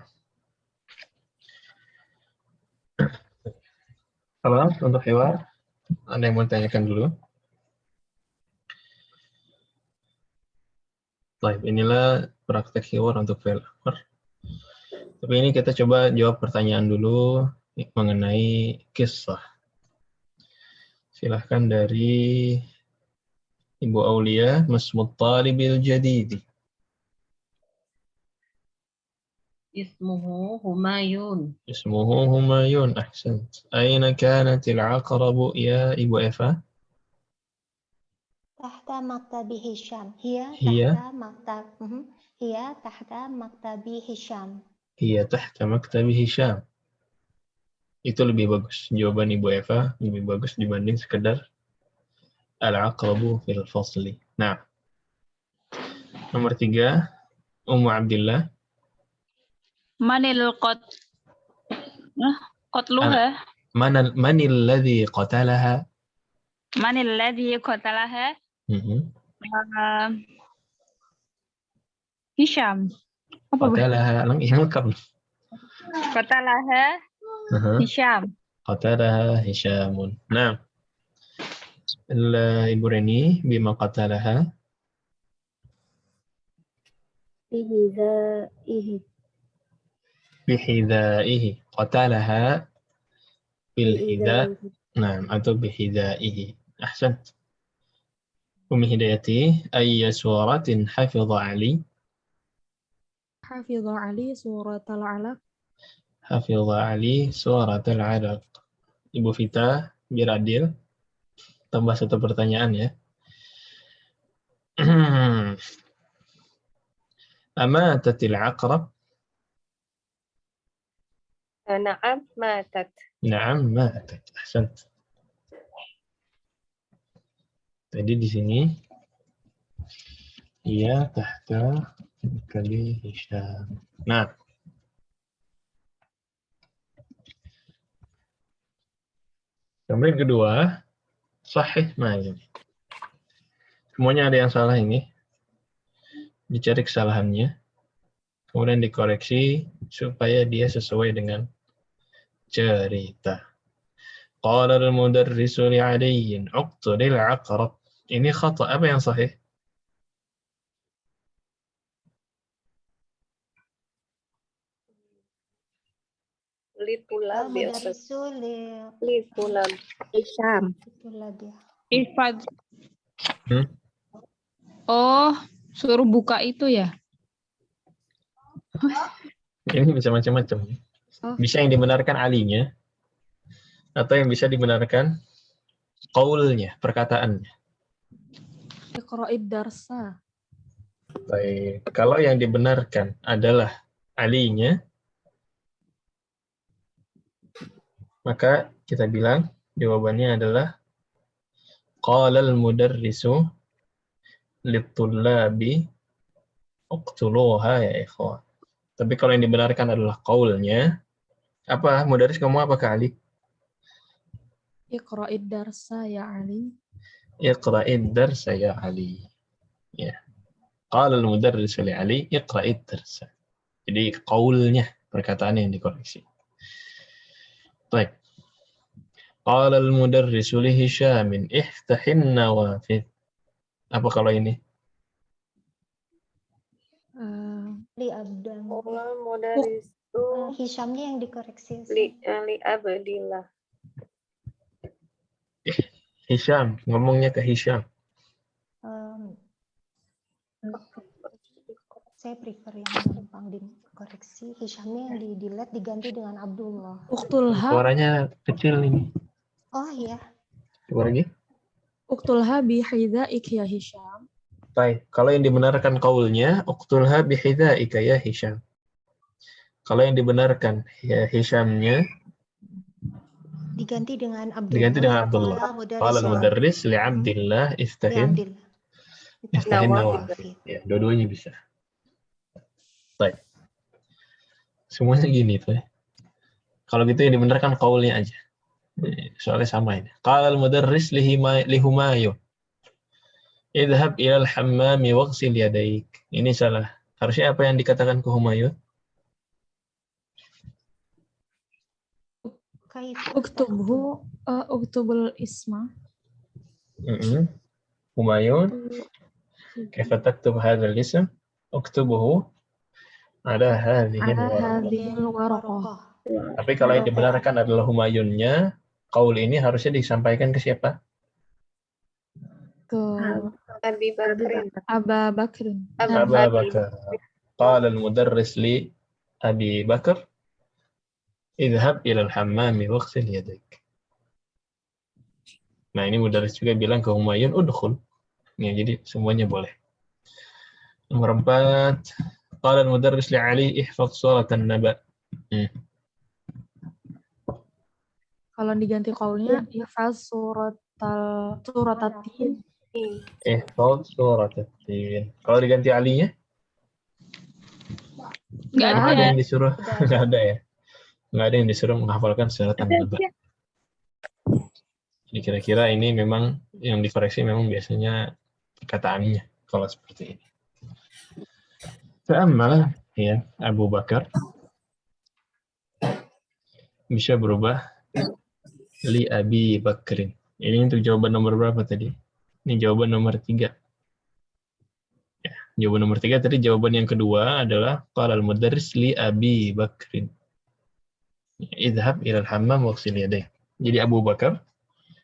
خلاص untuk hiwar. Ada yang mau tanyakan dulu? Baik, inilah praktek hiwar untuk fi'il amr. Tapi ini kita coba jawab pertanyaan dulu mengenai kisah. Silahkan dari Ibu Aulia, Masmut Talibil Jadidi. Ismuhu Humayun. اسمه همايون. أحسنت. أين كانت العقرب يا إبو إفا؟ تحت مكتب هشام. هي هي؟ تحت مكتب هي تحت مكتب هشام. هي تحت مكتب هشام. Itu lebih bagus. Jawaban Ibu Eva lebih bagus dibanding sekedar al-aqrabu fil fasli. Nah, nomor 3, Ummu Abdillah. manil qatluha. Manil ladzi qatalaha? Manil ladzi qatalaha? Hisham. Apa, Bah? Qatalaha yang lengkap. Qatalaha Aha. Hisham. Qatalaha Hisyamun. Nah, Ibu Reni bima qatalaha bihizaihi. bihidaihi. Qatalaha bil hida. Bihizaihi. Nah, atau bihidaihi. Ahsan. Umi Hidayati ayya suratin hafidha Ali. Hafidha Ali surat al-alaq. Hafidha Ali surat al-alaq. Ibu Vita, biar adil. Tambah satu pertanyaan ya. Amatatil aqrab. Na'am matat. Na'am matat. Ahsant. Tadi di sini ia tahta kali Hisham. Nah, kemudian kedua, sahih ma ini. Semuanya ada yang salah ini. Dicari kesalahannya. Kemudian dikoreksi supaya dia sesuai dengan cerita. Qala al-mudarrisu li'aliyin uqtulil aqrab. Ini khata. Apa yang sahih? Litulab ya Ustaz. Al-mudarrisu Litulab. Hisham. litulab ya. Ifad. Hmm? Oh, suruh buka itu ya? Ini bisa macam-macam. Bisa yang dibenarkan alinya, atau yang bisa dibenarkan qaulnya, perkataannya. Iqra'id darsa. Baik. Kalau yang dibenarkan adalah alinya, maka kita bilang jawabannya adalah qala al-mudarrisu lit-tullabi uqtuluha ya ikhwan. Tapi kalau yang dibenarkan adalah qaulnya, apa mudarris kamu apakah Ali? Iqra'id darsa ya Ali. Iqra'id darsa ya Ali. Ya. Qala al-mudarrisu li Ali iqra'id darsa. Jadi qaulnya, perkataan yang dikoreksi. Baik. Qala al-mudarrisu li Hisyamin ihtahin nawafid. Apa kalau ini? Li abdan. Allah mudaris itu Hisyamnya yang dikoreksi. li abdillah. Hisyam, ngomongnya ke Hisyam. Saya prefer yang gampang dikoreksi. Hisyamnya yang di-delete diganti dengan Abdullah. Uktulha. Suaranya kecil ini. Oh iya. Coba lagi. Uktulha bihidha'ik ya Hisham. Baik, kalau yang dibenarkan qaulnya uqtulha bihidha'ika ya Hisyam. Kalau yang dibenarkan ya Hisyamnya Diganti dengan Abdullah. diganti dengan Abdullah. Qala al-mudarris li Abdillah istahin nawafid. Ya, dua-duanya bisa. Baik. Semuanya gini tuh ya. Kalau gitu yang dibenarkan qaulnya aja. Soalnya sama ini. Qala al-mudarris li Humayun idhab ilal hammami waghsil yadaik. Ini salah. Harusnya apa yang dikatakan ke Humayun? Uktubhu uktubul isma. Humayun kaifa taktub hadzal ism? Uktubuhu ala hadhil waraqah. Tapi kalau yang dibenarkan adalah Humayunnya, qaul ini harusnya disampaikan ke siapa? Ke Abi Bakrin. Aba Bakrin. Abu Bakar. Qala al-mudarris li Abi Bakar idhab ila al-hammami waghsil yadak. Nah, ini mudarris juga bilang ke Humayun udkhul. Ya, jadi semuanya boleh. Nomor 4. Qala al-mudarris li Ali ihfaz surat an-naba. Kalau diganti qaulnya ihfaz suratat-tin. Ihfaz surat at-tin. Kalau diganti alinya? Nggak Nggak ada. ada yang disuruh. Nggak ada ya. Nggak ada yang disuruh menghafalkan surat an-naba. Jadi kira-kira ini memang yang dikoreksi memang biasanya perkataannya kalau seperti ini. Fa'amma Ya, Abu Bakar. Bisa berubah li Abi Bakrin. Ini untuk jawaban nomor berapa tadi? Ini jawaban nomor 3. Ya, jawaban nomor 3 tadi, jawaban yang kedua adalah qala al-mudarris li Abi Bakrin. Idhab ilal hammam waghsil yadayk. Jadi Abu Bakar,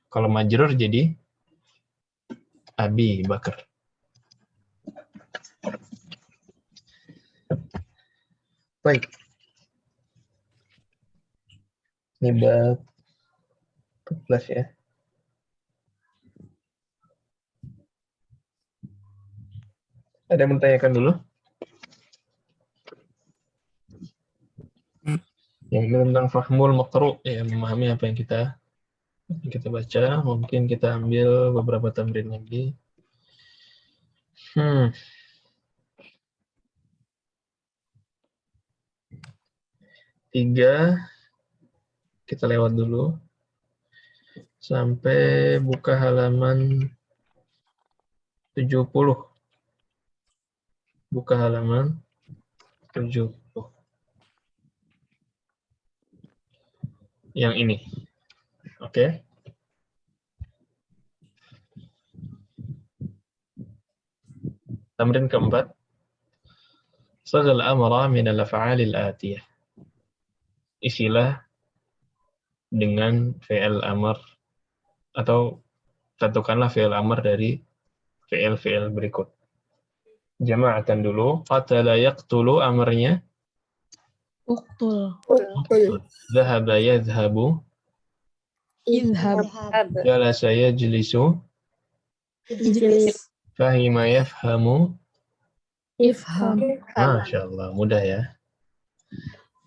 kalau majrur jadi Abi Bakar. Baik. Ini bab 14 ya. Ada yang menanyakan dulu? Yang ini tentang fahmul maqru, ya, memahami apa yang kita baca. Mungkin kita ambil beberapa tamrin lagi. 3 kita lewat dulu sampai buka halaman 70. Buka halaman 70. Yang ini. Oke. Tamrin keempat. Sagal amra min al-af'alil atiyah. Isilah dengan fi'il amr atau tentukanlah fi'il amr dari fi'il berikut. Jama'atan dulu. Qatala yaqtulu amrnya. Uktul. Dhahaba yadhhabu. Idhab. Jalasa yajlisu. Ijlis. Fahima yafhamu. Ifham. Masya Allah, mudah ya.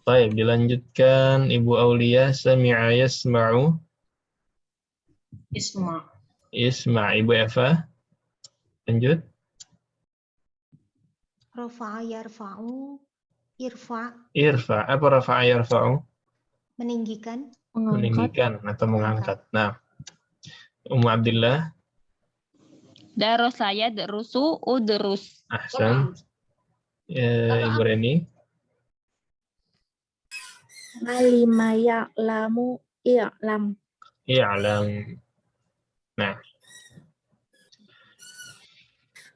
Baik, dilanjutkan Ibu Aulia. Sami'a yasma'u. Isma. Isma' Ibu Eva. Lanjut. Rafa'a yarfa'u. Irfa'. Irfa. Apa rafa'a yarfa'u? Meninggikan. Mengangkat. Meninggikan atau mengangkat. Nah, Ummu Abdillah. Darasa yadrusu udrus. Ahsan. Ibu Reni. Alima ya'lamu i'lam. I'lam. Nah.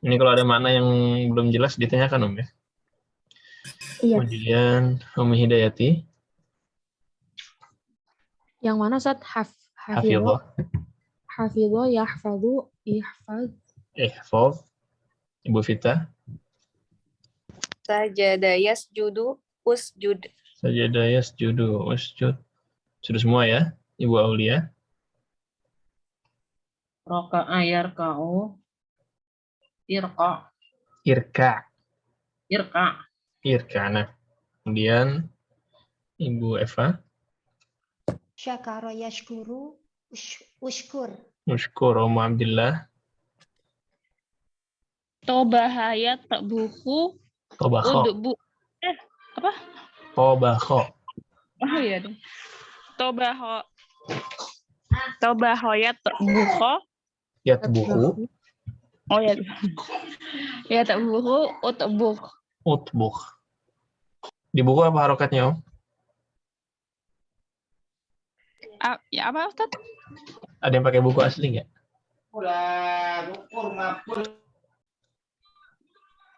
Ini kalau ada makna yang belum jelas ditanyakan, ya. Iya. Kemudian Ummu Hidayati. Yang mana Ustaz? Hafidhah. Hafidhah yahfadhu ihfad. Ihfadh. Ibu Vita. Sajada yasjudu usjud. Sajada yasjudu usjud. Sudah semua ya, Ibu Aulia. Raka'a yarka'u. Irqa. Irka. Irqa. Irka. Nah, kemudian Ibu Eva. Syakara yashkuru. Ushkur. Mushkur. Ummu Abdillah. Tobahaya tabuhu Tobakho. udbu. Apa? Tobakho. Oh iya deh. Tobahoya tabuhu. Yatbuhu. Oh ya. Ya tabuhu utbuk. Utbukh. Di buku apa harokatnya, Om? Ya apa Ustaz? Ada yang pakai buku asli nggak?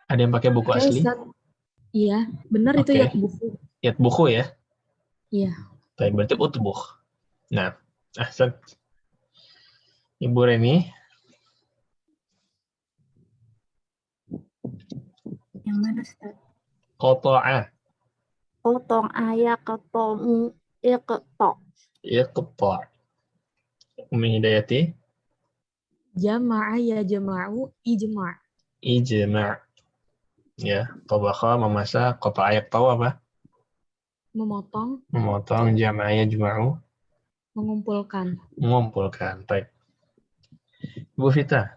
Ada yang pakai buku Oke, asli? Ustaz. Iya, benar itu Oke. ya buku. Yatbuhu ya? Iya. Tapi berarti utbukh. Nah, ahsan. Ibu Reni. Yang mana Ustaz? Qata'a. Potong ayat ketemu iqta. Iqta'. Ummu Hidayati. Jama'a ya jama'u ijma'. Ijma'. Ya, tabakha memasak, qata'a yaqta'u apa? Memotong, Memotong, jama'a yajma'u. mengumpulkan. Mengumpulkan. Baik. Ibu Vita.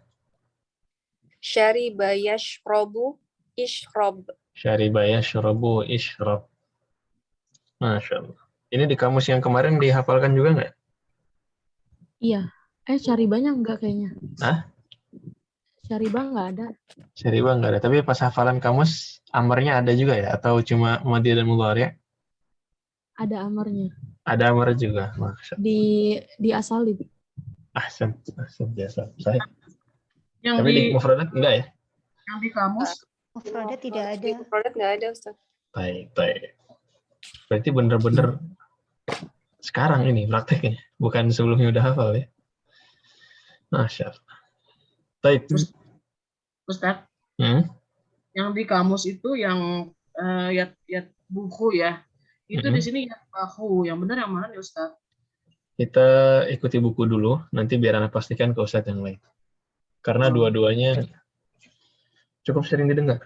Syariba yashrobu ishrob. Syariba yashrabu ishrab. Masya Allah. Ini di kamus yang kemarin dihafalkan juga nggak? Iya. Syaribanya enggak kayaknya. Hah? Syaribah nggak ada. Syaribah nggak ada. Tapi pas hafalan kamus, amarnya ada juga ya? Atau cuma madi dan mudhari'? Ada amarnya. Ada amar juga. Maksud. Di asalib. Ahsan biasa. Sahih. Yang Tapi di di mufradat enggak ya? yang di kamus Mufradat tidak ada. Di produk nggak ada, Ustaz. Baik. Berarti bener-bener sekarang ini prakteknya, bukan sebelumnya udah hafal ya. Masya Allah. Baik. Ustaz, Hmm? yang di kamus itu yang yat buku ya. Itu di sini yat bahu. Yang benar yang mana nih Ustaz? Kita ikuti buku dulu, nanti biar Anda pastikan ke Ustadz yang lain. Karena dua-duanya cukup sering didengar.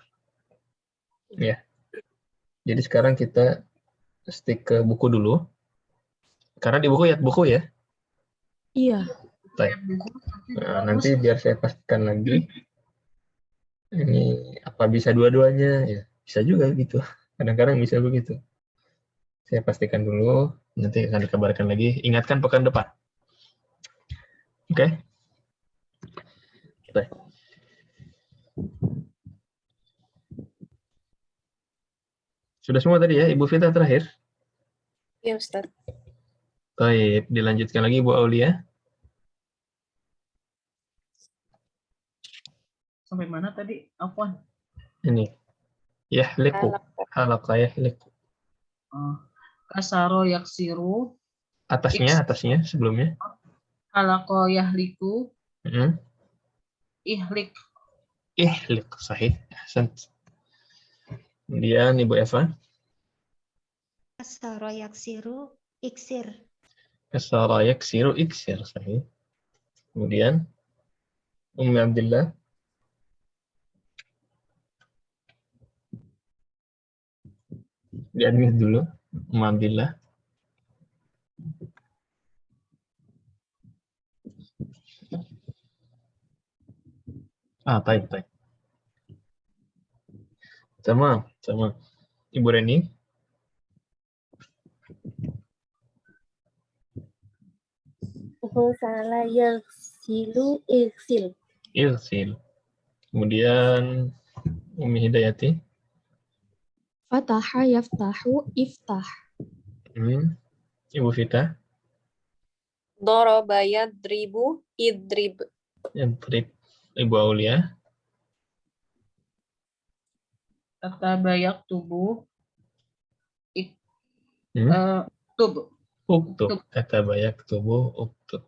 Ya. Jadi sekarang kita stick ke buku dulu. Karena di buku buku ya. Iya. Baik. Nah, nanti biar saya pastikan lagi. Ini apa bisa dua-duanya? Ya, bisa juga gitu. Kadang-kadang bisa begitu. Saya pastikan dulu, nanti akan dikabarkan lagi. Ingatkan pekan depan. Oke? Baik. Sudah semua tadi ya, Ibu Fita terakhir? Iya, Ustaz. Baik, dilanjutkan lagi Bu Aulia. Sampai mana tadi? Afwan. Ini. Yahliku. Halaka yahliku. Kasaro yaksiru. Atasnya sebelumnya. Halako yahliku. Ihlik. Ihlik, sahih. Ahsan. Kemudian Ibu Eva. Kasara yaksiru iksir. Kasara yaksiru iksir, sahih. Kemudian Ummi Abdillah. Di-admit dulu, Ummi Abdillah. Baik. Sama. Ibu Reni. Ghusala yaghsilu ighsil. Irsil. Kemudian Umi Hidayati. Fataha yaftahu iftah. Ibu Fita. Doroba yadribu idrib. Idrib. Ibu Aulia. Kataba yaktubu. Tub. Uktub. Kataba yaktubu uktub.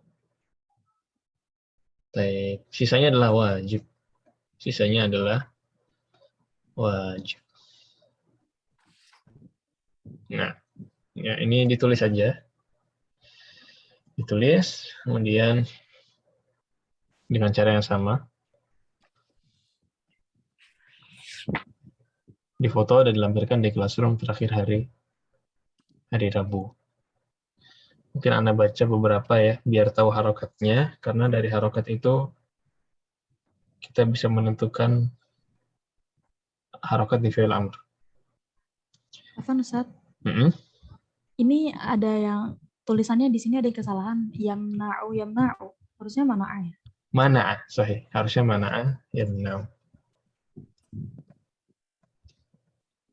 Baik. Sisanya adalah wajib. Nah, ya ini ditulis saja. Ditulis, kemudian dengan cara yang sama. Difoto dan dilampirkan di classroom terakhir hari Rabu. Mungkin Anda baca beberapa ya, biar tahu harokatnya, karena dari harokat itu kita bisa menentukan harokat di fi'il amr. Afwan Ustaz. Ini ada yang tulisannya di sini ada yang kesalahan. Yamna'u. Harusnya mana'a ya? Mana'a, sahih. Harusnya mana'a, yamna'u.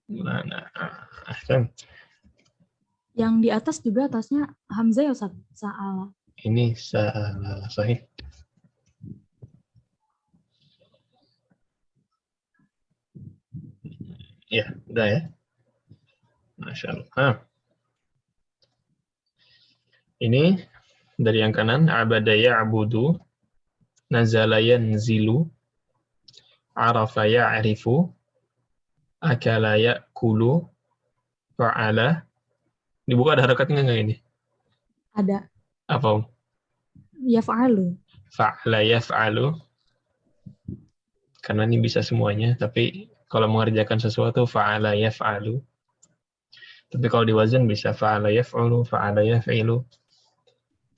Mana'a. Ahsan. Yang di atas juga atasnya hamzah ya Ustaz? Sa'ala. Ini salah, sahih. Ya, udah ya. Masya Allah. Ini dari yang kanan, abada ya'budu, nazala yanzilu, arafa ya'rifu, akala ya'kulu, fa'ala. Dibuka ada harakatnya nggak ini? Ada. Apa? Yaf'alu. Fa'ala yaf'alu. Karena ini bisa semuanya, tapi kalau mengerjakan sesuatu, fa'ala yaf'alu. Tapi kalau di wazan bisa fa'ala yaf'ulu, fa'ala yaf'ilu,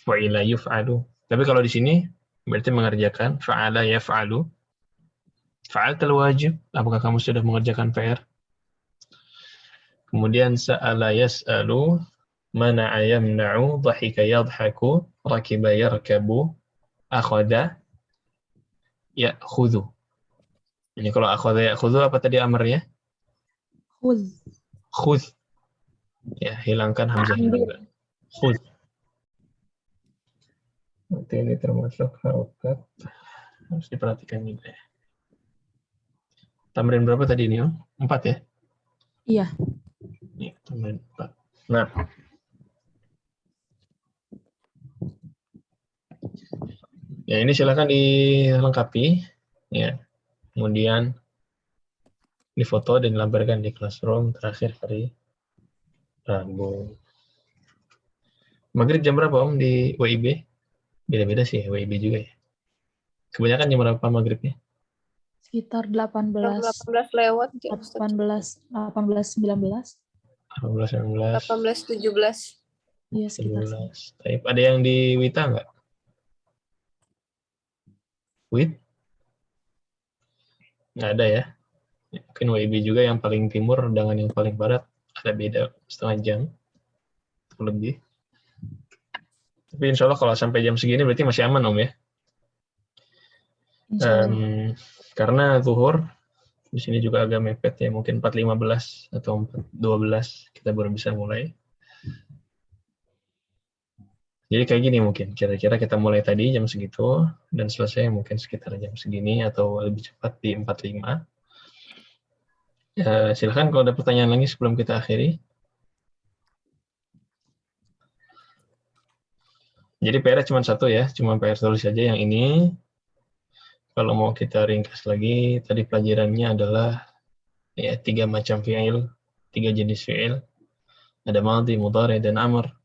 fa'ila yuf'alu. Tapi kalau di sini berarti mengerjakan fa'ala yaf'alu. Fa'altal wajib, apakah kamu sudah mengerjakan PR? Kemudian sa'ala yas'alu, mana'a yamna'u, dhahika yadhaku, rakiba yarkabu, akhada ya'khudhu. Ini kalau akhadha ya'khudhu apa tadi amarnya? Khudh. Khudh. Ya, hilangkan hamzahnya juga. Khudh. Nanti ini termasuk harokat. Harus diperhatikan juga ya. Tamrin berapa tadi ini, Om? 4 ya? Iya. Nih, tamrin 4. Nah. Ya, ini silakan dilengkapi. Ya. Kemudian difoto dan dilamparkan di classroom terakhir hari Rabu. Maghrib jam berapa, Om, di WIB? Beda-beda sih ya, WIB juga ya. Kebanyakan jam berapa maghribnya? Sekitar 18 lewat ya, 18 19. 17. Iya, sekitar 17. Tapi ada yang di Wita nggak? Wit? Nggak ada ya. Mungkin WIB juga yang paling timur dengan yang paling barat ada beda setengah jam atau lebih. Tapi insya Allah kalau sampai jam segini berarti masih aman, Om ya. Karena zuhur di sini juga agak mepet ya, mungkin 4.15 atau 4.12 kita baru bisa mulai. Jadi kayak gini mungkin, kira-kira kita mulai tadi jam segitu dan selesai mungkin sekitar jam segini atau lebih cepat di 4.5. Silahkan kalau ada pertanyaan lagi sebelum kita akhiri. Jadi PR cuma satu ya, cuma PR tulis saja yang ini. Kalau mau kita ringkas lagi, tadi pelajarannya adalah ya 3 macam fi'il, 3 jenis fi'il. Ada madhi, mudhari, dan amr.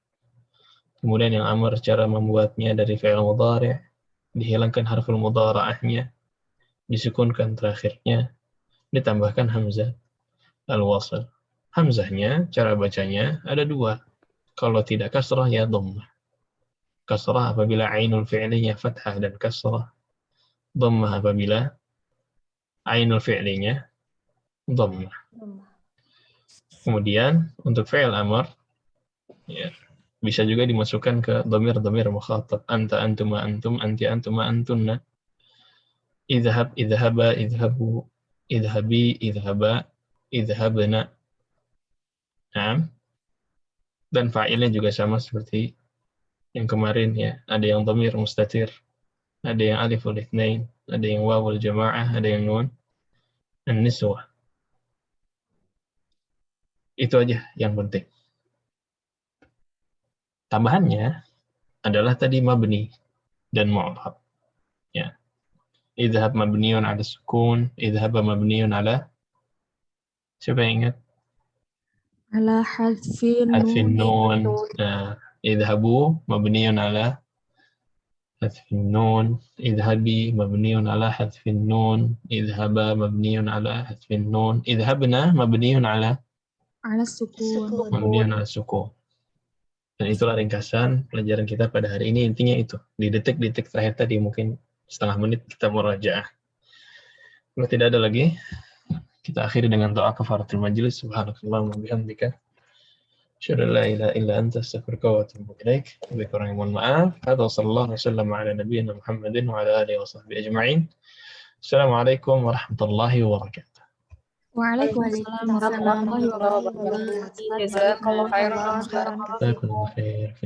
Kemudian yang amr cara membuatnya dari fi'il mudhari, dihilangkan harful mudhara'ahnya, disukunkan terakhirnya, ditambahkan hamzah al-wasl. Hamzahnya, cara bacanya ada 2. Kalau tidak kasrah ya dhammah. Kasrah apabila ainul fi'linya fathah dan kasrah. Dhammah apabila ainul fi'linya dhammah. Kemudian untuk fi'il amr ya, bisa juga dimasukkan ke dhamir mukhatab. Anta, antuma, antum, anti, antuma, antunna. Idhab, idhaba, idhabu, idhabi, idhaba, idhabna. Nah. Dan fa'ilnya juga sama seperti yang kemarin ya. Ada yang dhamir mustatir, ada yang aliful itsnain, ada yang wawul jamaah, ada yang nun an-niswah. Itu aja yang penting. Tambahannya adalah tadi mabni dan mu'rab. Ya. Idhab mabniun ala sukun, idhaba mabniun ala, siapa yang ingat? ala hadfin nun. Nah, idhabu mabniun ala hadfin nun, idhabi mabniun ala hadfin nun, idhaba mabniun ala hadfin nun, idhabna mabniun ala sukun. mabniun ala sukun. Dan itulah ringkasan pelajaran kita pada hari ini. Intinya itu. Di detik-detik terakhir tadi mungkin setengah menit kita murajaah. Kalau tidak ada lagi, kita akhiri dengan doa kafaratul majlis. Subhanakallahumma bihamdika. Asyhadu an la ilaha illa anta astaghfiruka wa atubu ilaik. Lebih kurang mohon maaf. Hadza sallallahu alaihi wasallam ala nabiyyina Muhammadin wa ala alihi wa sahbihi ajma'in. Assalamualaikum warahmatullahi wabarakatuh. Waalaikumsalam warahmatullahi wabarakatuh. Jazakallahu khairan. Jazakumullah khair.